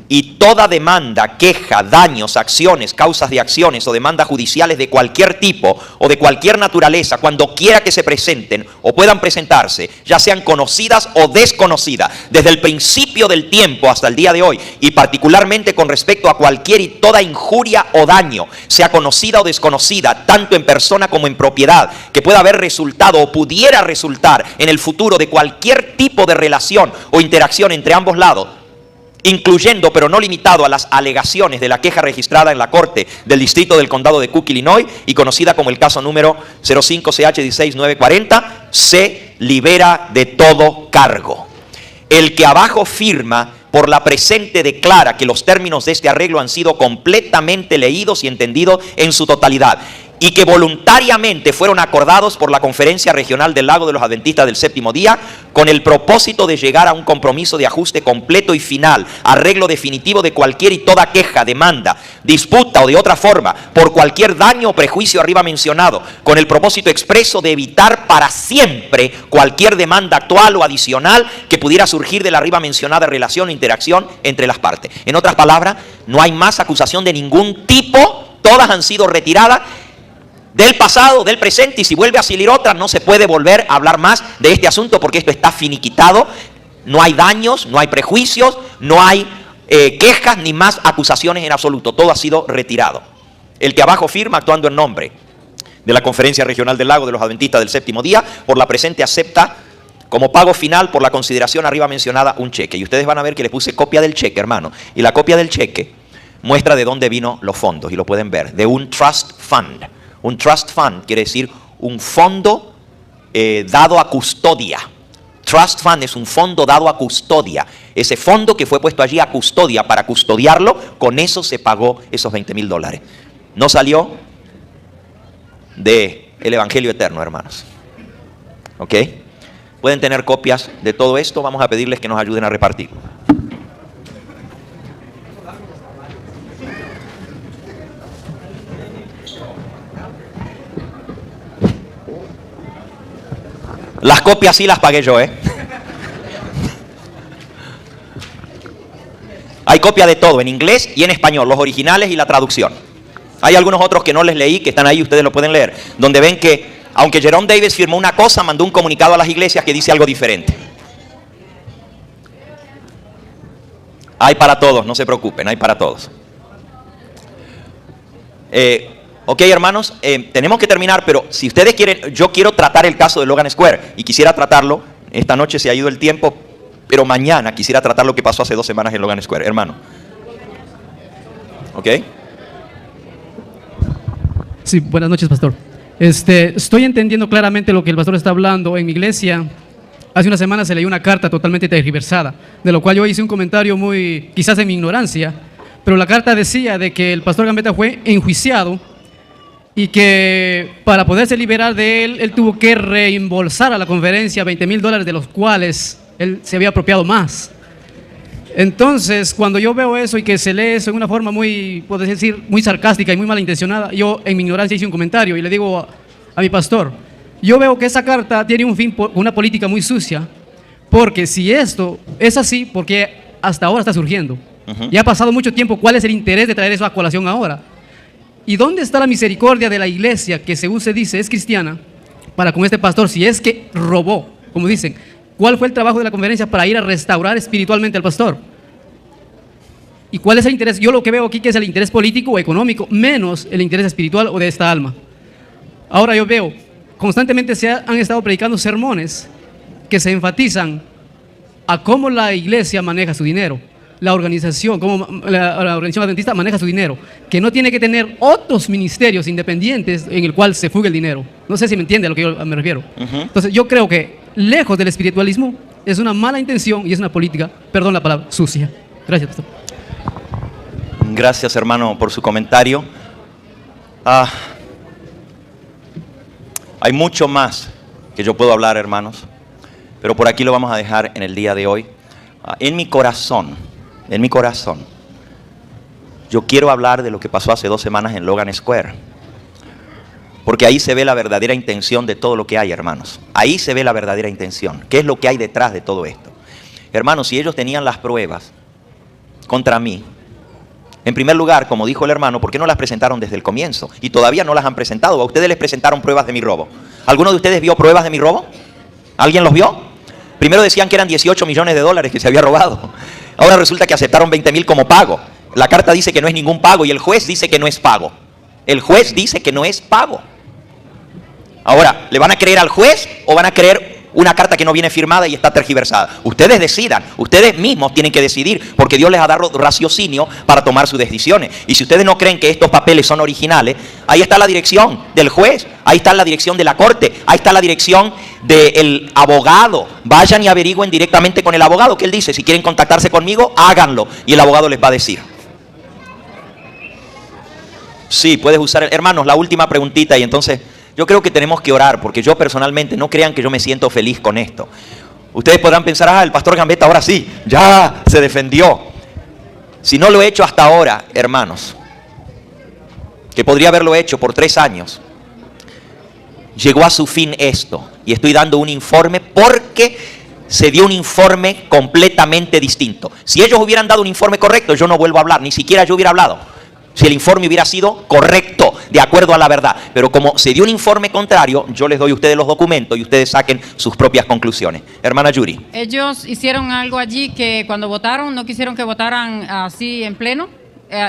y toda demanda, queja, daños, acciones, causas de acciones o demandas judiciales de cualquier tipo o de cualquier naturaleza, cuando quiera que se presenten o puedan presentarse, ya sean conocidas o desconocidas, desde el principio del tiempo hasta el día de hoy, y particularmente con respecto a cualquier y toda injuria o daño, sea conocida o desconocida, tanto en persona como en propiedad, que pueda haber resultado o pudiera resultar en el futuro de cualquier tipo de relación o interacción entre ambos lados, incluyendo pero no limitado a las alegaciones de la queja registrada en la Corte del Distrito del Condado de Cook, Illinois, y conocida como el caso número 05CH16940, se libera de todo cargo. El que abajo firma por la presente declara que los términos de este arreglo han sido completamente leídos y entendidos en su totalidad, y que voluntariamente fueron acordados por la Conferencia Regional del Lago de los Adventistas del Séptimo Día, con el propósito de llegar a un compromiso de ajuste completo y final, arreglo definitivo de cualquier y toda queja, demanda, disputa o de otra forma, por cualquier daño o prejuicio arriba mencionado, con el propósito expreso de evitar para siempre cualquier demanda actual o adicional que pudiera surgir de la arriba mencionada relación o interacción entre las partes. En otras palabras, no hay más acusación de ningún tipo, todas han sido retiradas del pasado, del presente, y si vuelve a salir otra, no se puede volver a hablar más de este asunto, porque esto está finiquitado. No hay daños, no hay prejuicios, no hay quejas ni más acusaciones en absoluto. Todo ha sido retirado. El que abajo firma, actuando en nombre de la Conferencia Regional del Lago de los Adventistas del Séptimo Día, por la presente acepta como pago final por la consideración arriba mencionada un cheque. Y ustedes van a ver que les puse copia del cheque, hermano. Y la copia del cheque muestra de dónde vino los fondos, y lo pueden ver, de un trust fund. Un trust fund quiere decir un fondo dado a custodia. Trust fund es un fondo dado a custodia. Ese fondo que fue puesto allí a custodia para custodiarlo, con eso se pagó esos $20,000. No salió del Evangelio eterno, hermanos. ¿Ok? Pueden tener copias de todo esto. Vamos a pedirles que nos ayuden a repartir. Las copias sí las pagué yo, Hay copia de todo, en inglés y en español, los originales y la traducción. Hay algunos otros que no les leí, que están ahí, ustedes lo pueden leer, donde ven que, aunque Jerome Davis firmó una cosa, mandó un comunicado a las iglesias que dice algo diferente. Hay para todos, no se preocupen, hay para todos. Ok, hermanos, tenemos que terminar, pero si ustedes quieren, yo quiero tratar el caso de Logan Square y quisiera tratarlo. Esta noche se ha ido el tiempo, pero mañana quisiera tratar lo que pasó hace 2 semanas en Logan Square, hermano. ¿Ok? Sí, buenas noches, pastor. Estoy entendiendo claramente lo que el pastor está hablando. En mi iglesia, hace una semana se leyó una carta totalmente tergiversada, de lo cual yo hice un comentario muy, quizás en mi ignorancia, pero la carta decía de que el pastor Gambetta fue enjuiciado y que para poderse liberar de él tuvo que reembolsar a la conferencia $20,000, de los cuales él se había apropiado más. Entonces, cuando yo veo eso y que se lee eso en una forma muy, puedo decir, muy sarcástica y muy malintencionada, yo en mi ignorancia hice un comentario y le digo a mi pastor, yo veo que esa carta tiene un fin, una política muy sucia, porque si esto es así, porque hasta ahora está surgiendo, ya ha pasado mucho tiempo, ¿cuál es el interés de traer eso a colación ahora? ¿Y dónde está la misericordia de la iglesia que según se dice es cristiana para con este pastor, si es que robó, como dicen? ¿Cuál fue el trabajo de la conferencia para ir a restaurar espiritualmente al pastor? ¿Y cuál es el interés? Yo lo que veo aquí que es el interés político o económico, menos el interés espiritual o de esta alma. Ahora yo veo, constantemente han estado predicando sermones que se enfatizan a cómo la iglesia maneja su dinero. La organización, cómo la organización adventista maneja su dinero, que no tiene que tener otros ministerios independientes en el cual se fugue el dinero. No sé si me entiende a lo que yo me refiero. Entonces yo creo que lejos del espiritualismo es una mala intención y es una política, perdón la palabra, sucia. Gracias, pastor. Gracias, hermano, por su comentario. Hay mucho más que yo puedo hablar, hermanos, pero por aquí lo vamos a dejar en el día de hoy. En mi corazón, yo quiero hablar de lo que pasó hace 2 semanas en Logan Square. Porque ahí se ve la verdadera intención de todo lo que hay, hermanos. Ahí se ve la verdadera intención. ¿Qué es lo que hay detrás de todo esto? Hermanos, si ellos tenían las pruebas contra mí, en primer lugar, como dijo el hermano, ¿por qué no las presentaron desde el comienzo? Y todavía no las han presentado. ¿A ustedes les presentaron pruebas de mi robo? ¿Alguno de ustedes vio pruebas de mi robo? ¿Alguien los vio? Primero decían que eran 18 millones de dólares que se había robado. Ahora resulta que aceptaron 20,000 como pago. La carta dice que no es ningún pago y el juez dice que no es pago. El juez dice que no es pago. Ahora, ¿le van a creer al juez o van a creer una carta que no viene firmada y está tergiversada? Ustedes decidan, ustedes mismos tienen que decidir, porque Dios les ha dado raciocinio para tomar sus decisiones. Y si ustedes no creen que estos papeles son originales, ahí está la dirección del juez, ahí está la dirección de la corte, ahí está la dirección del abogado. Vayan y averigüen directamente con el abogado, que él dice, si quieren contactarse conmigo, háganlo. Y el abogado les va a decir. Sí, puedes usar, hermanos, la última preguntita y entonces yo creo que tenemos que orar, porque yo personalmente, no crean que yo me siento feliz con esto. Ustedes podrán pensar, el pastor Gambetta ahora sí, ya se defendió. Si no lo he hecho hasta ahora, hermanos, que podría haberlo hecho por 3 años, llegó a su fin esto. Y estoy dando un informe porque se dio un informe completamente distinto. Si ellos hubieran dado un informe correcto, yo no vuelvo a hablar, ni siquiera yo hubiera hablado. Si el informe hubiera sido correcto, de acuerdo a la verdad. Pero como se dio un informe contrario, yo les doy a ustedes los documentos y ustedes saquen sus propias conclusiones. Hermana Yuri. Ellos hicieron algo allí que cuando votaron, no quisieron que votaran así en pleno.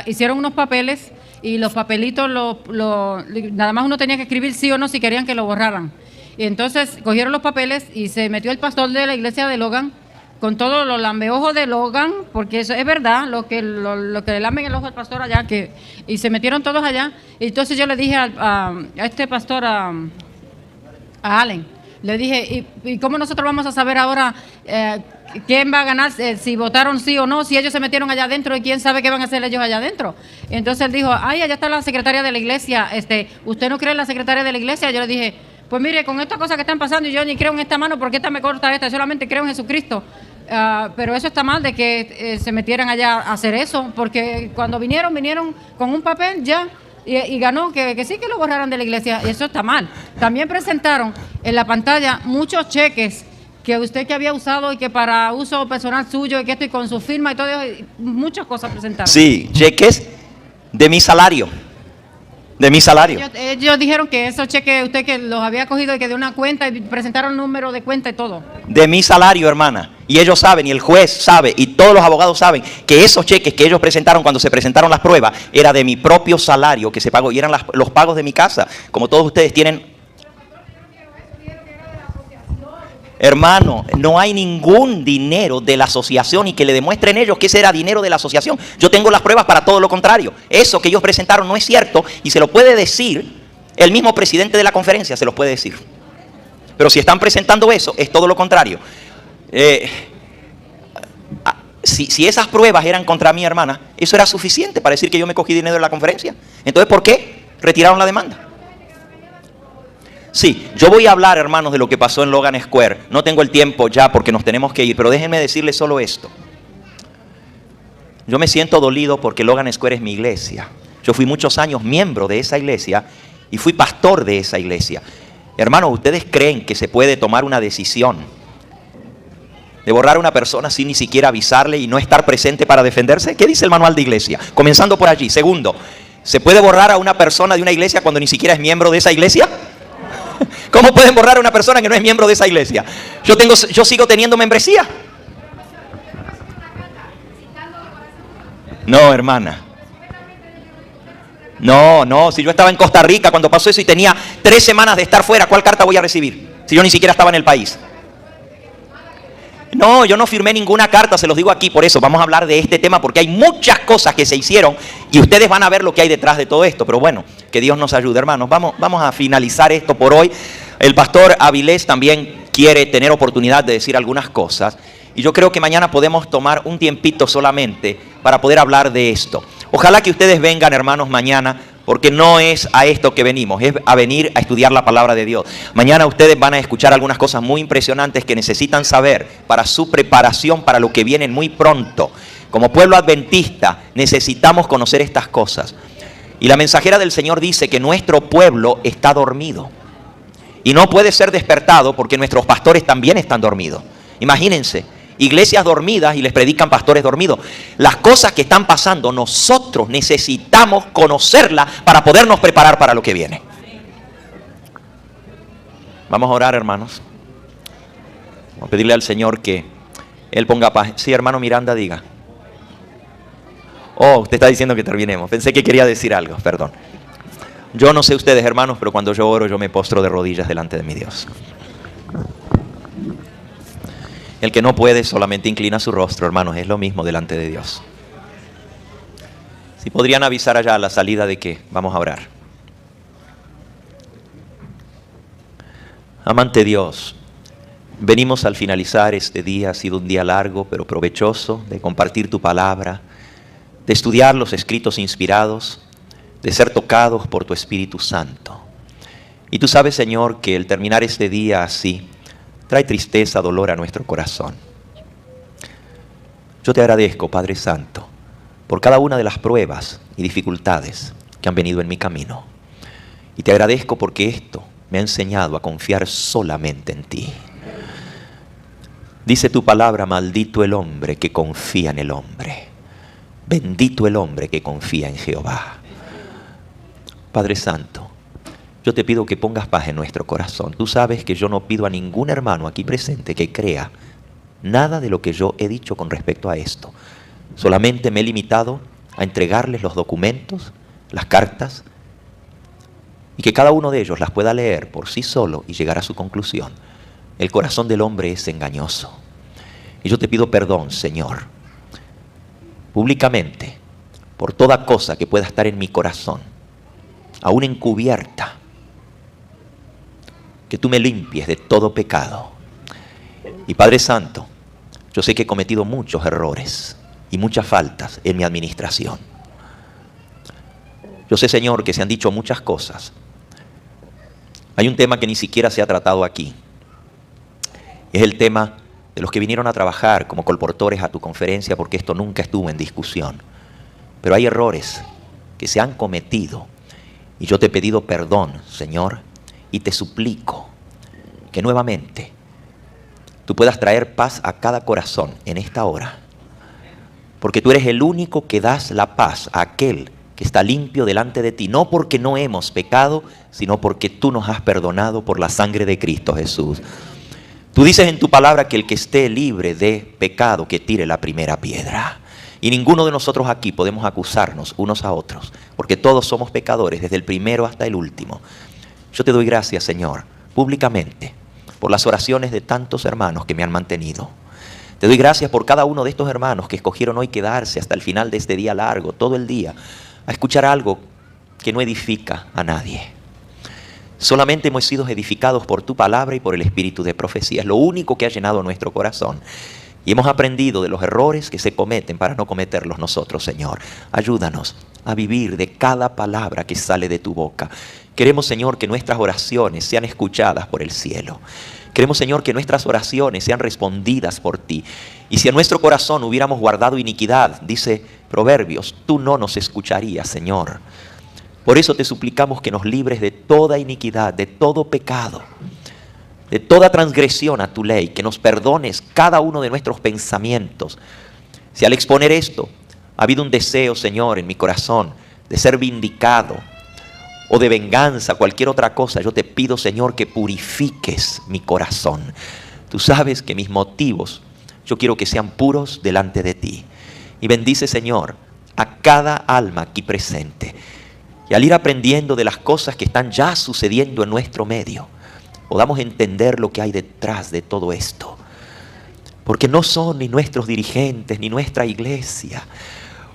Hicieron unos papeles y los papelitos, nada más uno tenía que escribir sí o no si querían que lo borraran. Y entonces cogieron los papeles y se metió el pastor de la iglesia de Logan con todos los lambeojos de Logan, porque eso es verdad, lo que le lamben el ojo al pastor allá, y se metieron todos allá. Y entonces yo le dije a este pastor, a Allen, le dije, ¿y cómo nosotros vamos a saber ahora quién va a ganar, si votaron sí o no, si ellos se metieron allá adentro y quién sabe qué van a hacer ellos allá adentro? Y entonces él dijo, allá está la secretaria de la iglesia, ¿usted no cree en la secretaria de la iglesia? Yo le dije, pues mire, con estas cosas que están pasando, yo ni creo en esta mano porque esta me corta esta, solamente creo en Jesucristo. Pero eso está mal de que se metieran allá a hacer eso, porque cuando vinieron con un papel ya y ganó que sí que lo borraran de la iglesia, y eso está mal. También presentaron en la pantalla muchos cheques que usted que había usado y que para uso personal suyo y que esto y con su firma y todo, muchas cosas presentaron. Sí, cheques de mi salario. De mi salario. Ellos dijeron que esos cheques usted que los había cogido y que de una cuenta y presentaron el número de cuenta y todo. De mi salario, hermana. Y ellos saben, y el juez sabe, y todos los abogados saben que esos cheques que ellos presentaron cuando se presentaron las pruebas era de mi propio salario que se pagó y eran los pagos de mi casa. Como todos ustedes tienen. Hermano, no hay ningún dinero de la asociación y que le demuestren ellos que ese era dinero de la asociación. Yo tengo las pruebas para todo lo contrario. Eso que ellos presentaron no es cierto y se lo puede decir el mismo presidente de la conferencia, se los puede decir. Pero si están presentando eso, es todo lo contrario. Si esas pruebas eran contra mi hermana, eso era suficiente para decir que yo me cogí dinero de la conferencia. Entonces, ¿por qué retiraron la demanda? Sí, yo voy a hablar, hermanos, de lo que pasó en Logan Square. No tengo el tiempo ya porque nos tenemos que ir, pero déjenme decirles solo esto. Yo me siento dolido porque Logan Square es mi iglesia. Yo fui muchos años miembro de esa iglesia y fui pastor de esa iglesia. Hermanos, ¿ustedes creen que se puede tomar una decisión de borrar a una persona sin ni siquiera avisarle y no estar presente para defenderse? ¿Qué dice el manual de iglesia? Comenzando por allí. Segundo, ¿se puede borrar a una persona de una iglesia cuando ni siquiera es miembro de esa iglesia? ¿Cómo pueden borrar a una persona que no es miembro de esa iglesia? Yo sigo teniendo membresía. No, hermana. No, si yo estaba en Costa Rica cuando pasó eso y tenía 3 semanas de estar fuera, ¿cuál carta voy a recibir? Si yo ni siquiera estaba en el país. No, yo no firmé ninguna carta, se los digo aquí, por eso vamos a hablar de este tema porque hay muchas cosas que se hicieron y ustedes van a ver lo que hay detrás de todo esto, pero bueno, que Dios nos ayude, hermanos. Vamos a finalizar esto por hoy. El pastor Avilés también quiere tener oportunidad de decir algunas cosas. Y yo creo que mañana podemos tomar un tiempito solamente para poder hablar de esto. Ojalá que ustedes vengan, hermanos, mañana, porque no es a esto que venimos, es a venir a estudiar la palabra de Dios. Mañana ustedes van a escuchar algunas cosas muy impresionantes que necesitan saber para su preparación para lo que viene muy pronto. Como pueblo adventista necesitamos conocer estas cosas. Y la mensajera del Señor dice que nuestro pueblo está dormido. Y no puede ser despertado porque nuestros pastores también están dormidos. Imagínense, iglesias dormidas y les predican pastores dormidos. Las cosas que están pasando, nosotros necesitamos conocerlas para podernos preparar para lo que viene. Vamos a orar, hermanos. Vamos a pedirle al Señor que Él ponga paz. Sí, hermano Miranda, diga. Oh, usted está diciendo que terminemos. Pensé que quería decir algo, perdón. Yo no sé ustedes, hermanos, pero cuando yo oro, yo me postro de rodillas delante de mi Dios. El que no puede solamente inclina su rostro, hermanos, es lo mismo delante de Dios. Si podrían avisar allá a la salida de que vamos a orar. Amante Dios, venimos al finalizar este día, ha sido un día largo pero provechoso, de compartir tu palabra, de estudiar los escritos inspirados, de ser tocados por tu Espíritu Santo. Y tú sabes, Señor, que el terminar este día así trae tristeza, dolor a nuestro corazón. Yo te agradezco, Padre Santo, por cada una de las pruebas y dificultades que han venido en mi camino. Y te agradezco porque esto me ha enseñado a confiar solamente en ti. Dice tu palabra, maldito el hombre que confía en el hombre. Bendito el hombre que confía en Jehová. Padre Santo, yo te pido que pongas paz en nuestro corazón. Tú sabes que yo no pido a ningún hermano aquí presente que crea nada de lo que yo he dicho con respecto a esto. Solamente me he limitado a entregarles los documentos, las cartas, y que cada uno de ellos las pueda leer por sí solo y llegar a su conclusión. El corazón del hombre es engañoso. Y yo te pido perdón, Señor, públicamente, por toda cosa que pueda estar en mi corazón, aún encubierta, que tú me limpies de todo pecado. Y Padre Santo, yo sé que he cometido muchos errores y muchas faltas en mi administración. Yo sé, Señor, que se han dicho muchas cosas. Hay un tema que ni siquiera se ha tratado aquí. Es el tema de los que vinieron a trabajar como colportores a tu conferencia, porque esto nunca estuvo en discusión. Pero hay errores que se han cometido y yo te he pedido perdón, Señor, y te suplico que nuevamente tú puedas traer paz a cada corazón en esta hora, porque tú eres el único que das la paz a aquel que está limpio delante de ti, no porque no hemos pecado, sino porque tú nos has perdonado por la sangre de Cristo Jesús. Tú dices en tu palabra que el que esté libre de pecado, que tire la primera piedra. Y ninguno de nosotros aquí podemos acusarnos unos a otros, porque todos somos pecadores, desde el primero hasta el último. Yo te doy gracias, Señor, públicamente, por las oraciones de tantos hermanos que me han mantenido. Te doy gracias por cada uno de estos hermanos que escogieron hoy quedarse hasta el final de este día largo, todo el día, a escuchar algo que no edifica a nadie. Solamente hemos sido edificados por tu palabra y por el espíritu de profecía. Es lo único que ha llenado nuestro corazón. Y hemos aprendido de los errores que se cometen para no cometerlos nosotros, Señor. Ayúdanos a vivir de cada palabra que sale de tu boca. Queremos, Señor, que nuestras oraciones sean escuchadas por el cielo. Queremos, Señor, que nuestras oraciones sean respondidas por ti. Y si en nuestro corazón hubiéramos guardado iniquidad, dice Proverbios, tú no nos escucharías, Señor. Por eso te suplicamos que nos libres de toda iniquidad, de todo pecado, de toda transgresión a tu ley, que nos perdones cada uno de nuestros pensamientos. Si al exponer esto ha habido un deseo, Señor, en mi corazón de ser vindicado o de venganza, cualquier otra cosa, yo te pido, Señor, que purifiques mi corazón. Tú sabes que mis motivos, yo quiero que sean puros delante de ti. Y bendice, Señor, a cada alma aquí presente. Y al ir aprendiendo de las cosas que están ya sucediendo en nuestro medio, podamos entender lo que hay detrás de todo esto. Porque no son ni nuestros dirigentes, ni nuestra iglesia.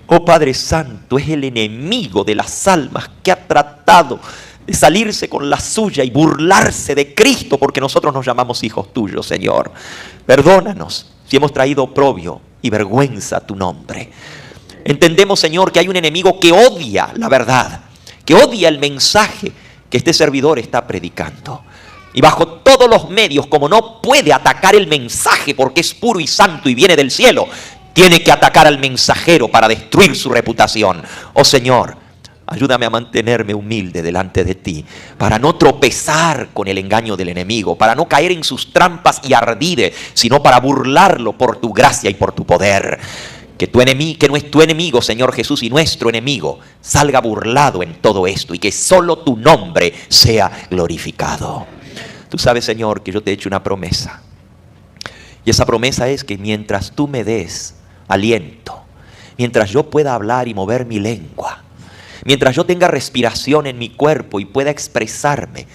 Oh Padre Santo, es el enemigo de las almas que ha tratado de salirse con la suya y burlarse de Cristo porque nosotros nos llamamos hijos tuyos, Señor. Perdónanos si hemos traído oprobio y vergüenza a tu nombre. Entendemos, Señor, que hay un enemigo que odia la verdad, que odia el mensaje que este servidor está predicando. Y bajo todos los medios, como no puede atacar el mensaje porque es puro y santo y viene del cielo, tiene que atacar al mensajero para destruir su reputación. Oh Señor, ayúdame a mantenerme humilde delante de ti, para no tropezar con el engaño del enemigo, para no caer en sus trampas y ardides, sino para burlarlo por tu gracia y por tu poder. Que nuestro enemigo, Señor Jesús, y nuestro enemigo salga burlado en todo esto y que solo tu nombre sea glorificado. Tú sabes, Señor, que yo te he hecho una promesa. Y esa promesa es que mientras tú me des aliento, mientras yo pueda hablar y mover mi lengua, mientras yo tenga respiración en mi cuerpo y pueda expresarme,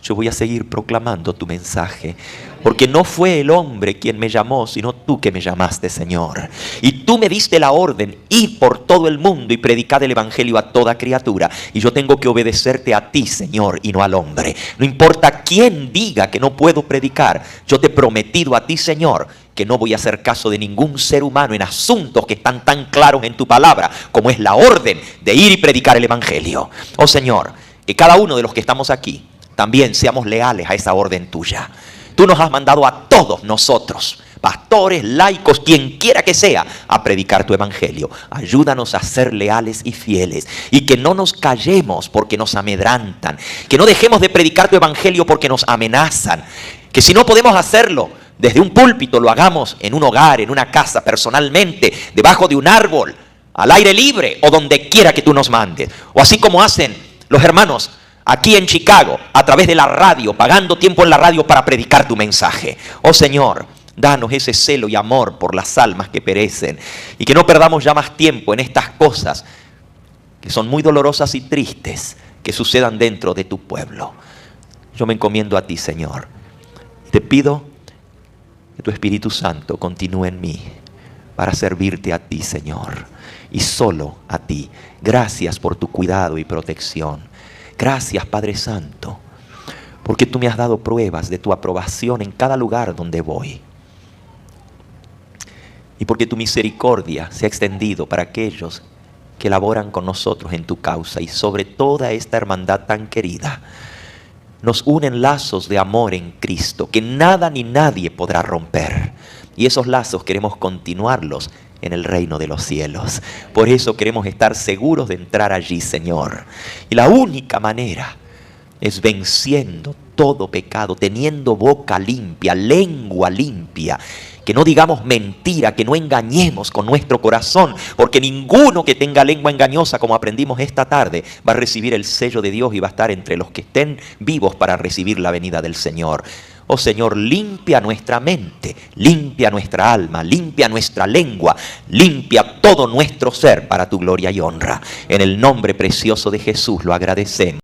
yo voy a seguir proclamando tu mensaje. Porque no fue el hombre quien me llamó, sino tú que me llamaste, Señor. Y tú me diste la orden, id por todo el mundo y predicad el evangelio a toda criatura. Y yo tengo que obedecerte a ti, Señor, y no al hombre. No importa quién diga que no puedo predicar, yo te he prometido a ti, Señor, que no voy a hacer caso de ningún ser humano en asuntos que están tan claros en tu palabra, como es la orden de ir y predicar el evangelio. Oh Señor, que cada uno de los que estamos aquí también seamos leales a esa orden tuya. Tú nos has mandado a todos nosotros, pastores, laicos, quien quiera que sea, a predicar tu evangelio. Ayúdanos a ser leales y fieles y que no nos callemos porque nos amedrantan, que no dejemos de predicar tu evangelio porque nos amenazan, que si no podemos hacerlo desde un púlpito, lo hagamos en un hogar, en una casa, personalmente, debajo de un árbol, al aire libre o donde quiera que tú nos mandes. O así como hacen los hermanos aquí en Chicago, a través de la radio, pagando tiempo en la radio para predicar tu mensaje. Oh Señor, danos ese celo y amor por las almas que perecen y que no perdamos ya más tiempo en estas cosas que son muy dolorosas y tristes que sucedan dentro de tu pueblo. Yo me encomiendo a ti, Señor. Te pido que tu Espíritu Santo continúe en mí para servirte a ti, Señor, y solo a ti. Gracias por tu cuidado y protección. Gracias, Padre Santo, porque tú me has dado pruebas de tu aprobación en cada lugar donde voy. Y porque tu misericordia se ha extendido para aquellos que laboran con nosotros en tu causa. Y sobre toda esta hermandad tan querida, nos unen lazos de amor en Cristo que nada ni nadie podrá romper. Y esos lazos queremos continuarlos en el reino de los cielos. Por eso queremos estar seguros de entrar allí, Señor. Y la única manera es venciendo todo pecado, teniendo boca limpia, lengua limpia, que no digamos mentira, que no engañemos con nuestro corazón, porque ninguno que tenga lengua engañosa, como aprendimos esta tarde, va a recibir el sello de Dios y va a estar entre los que estén vivos para recibir la venida del Señor. Oh Señor, limpia nuestra mente, limpia nuestra alma, limpia nuestra lengua, limpia todo nuestro ser para tu gloria y honra. En el nombre precioso de Jesús lo agradecemos.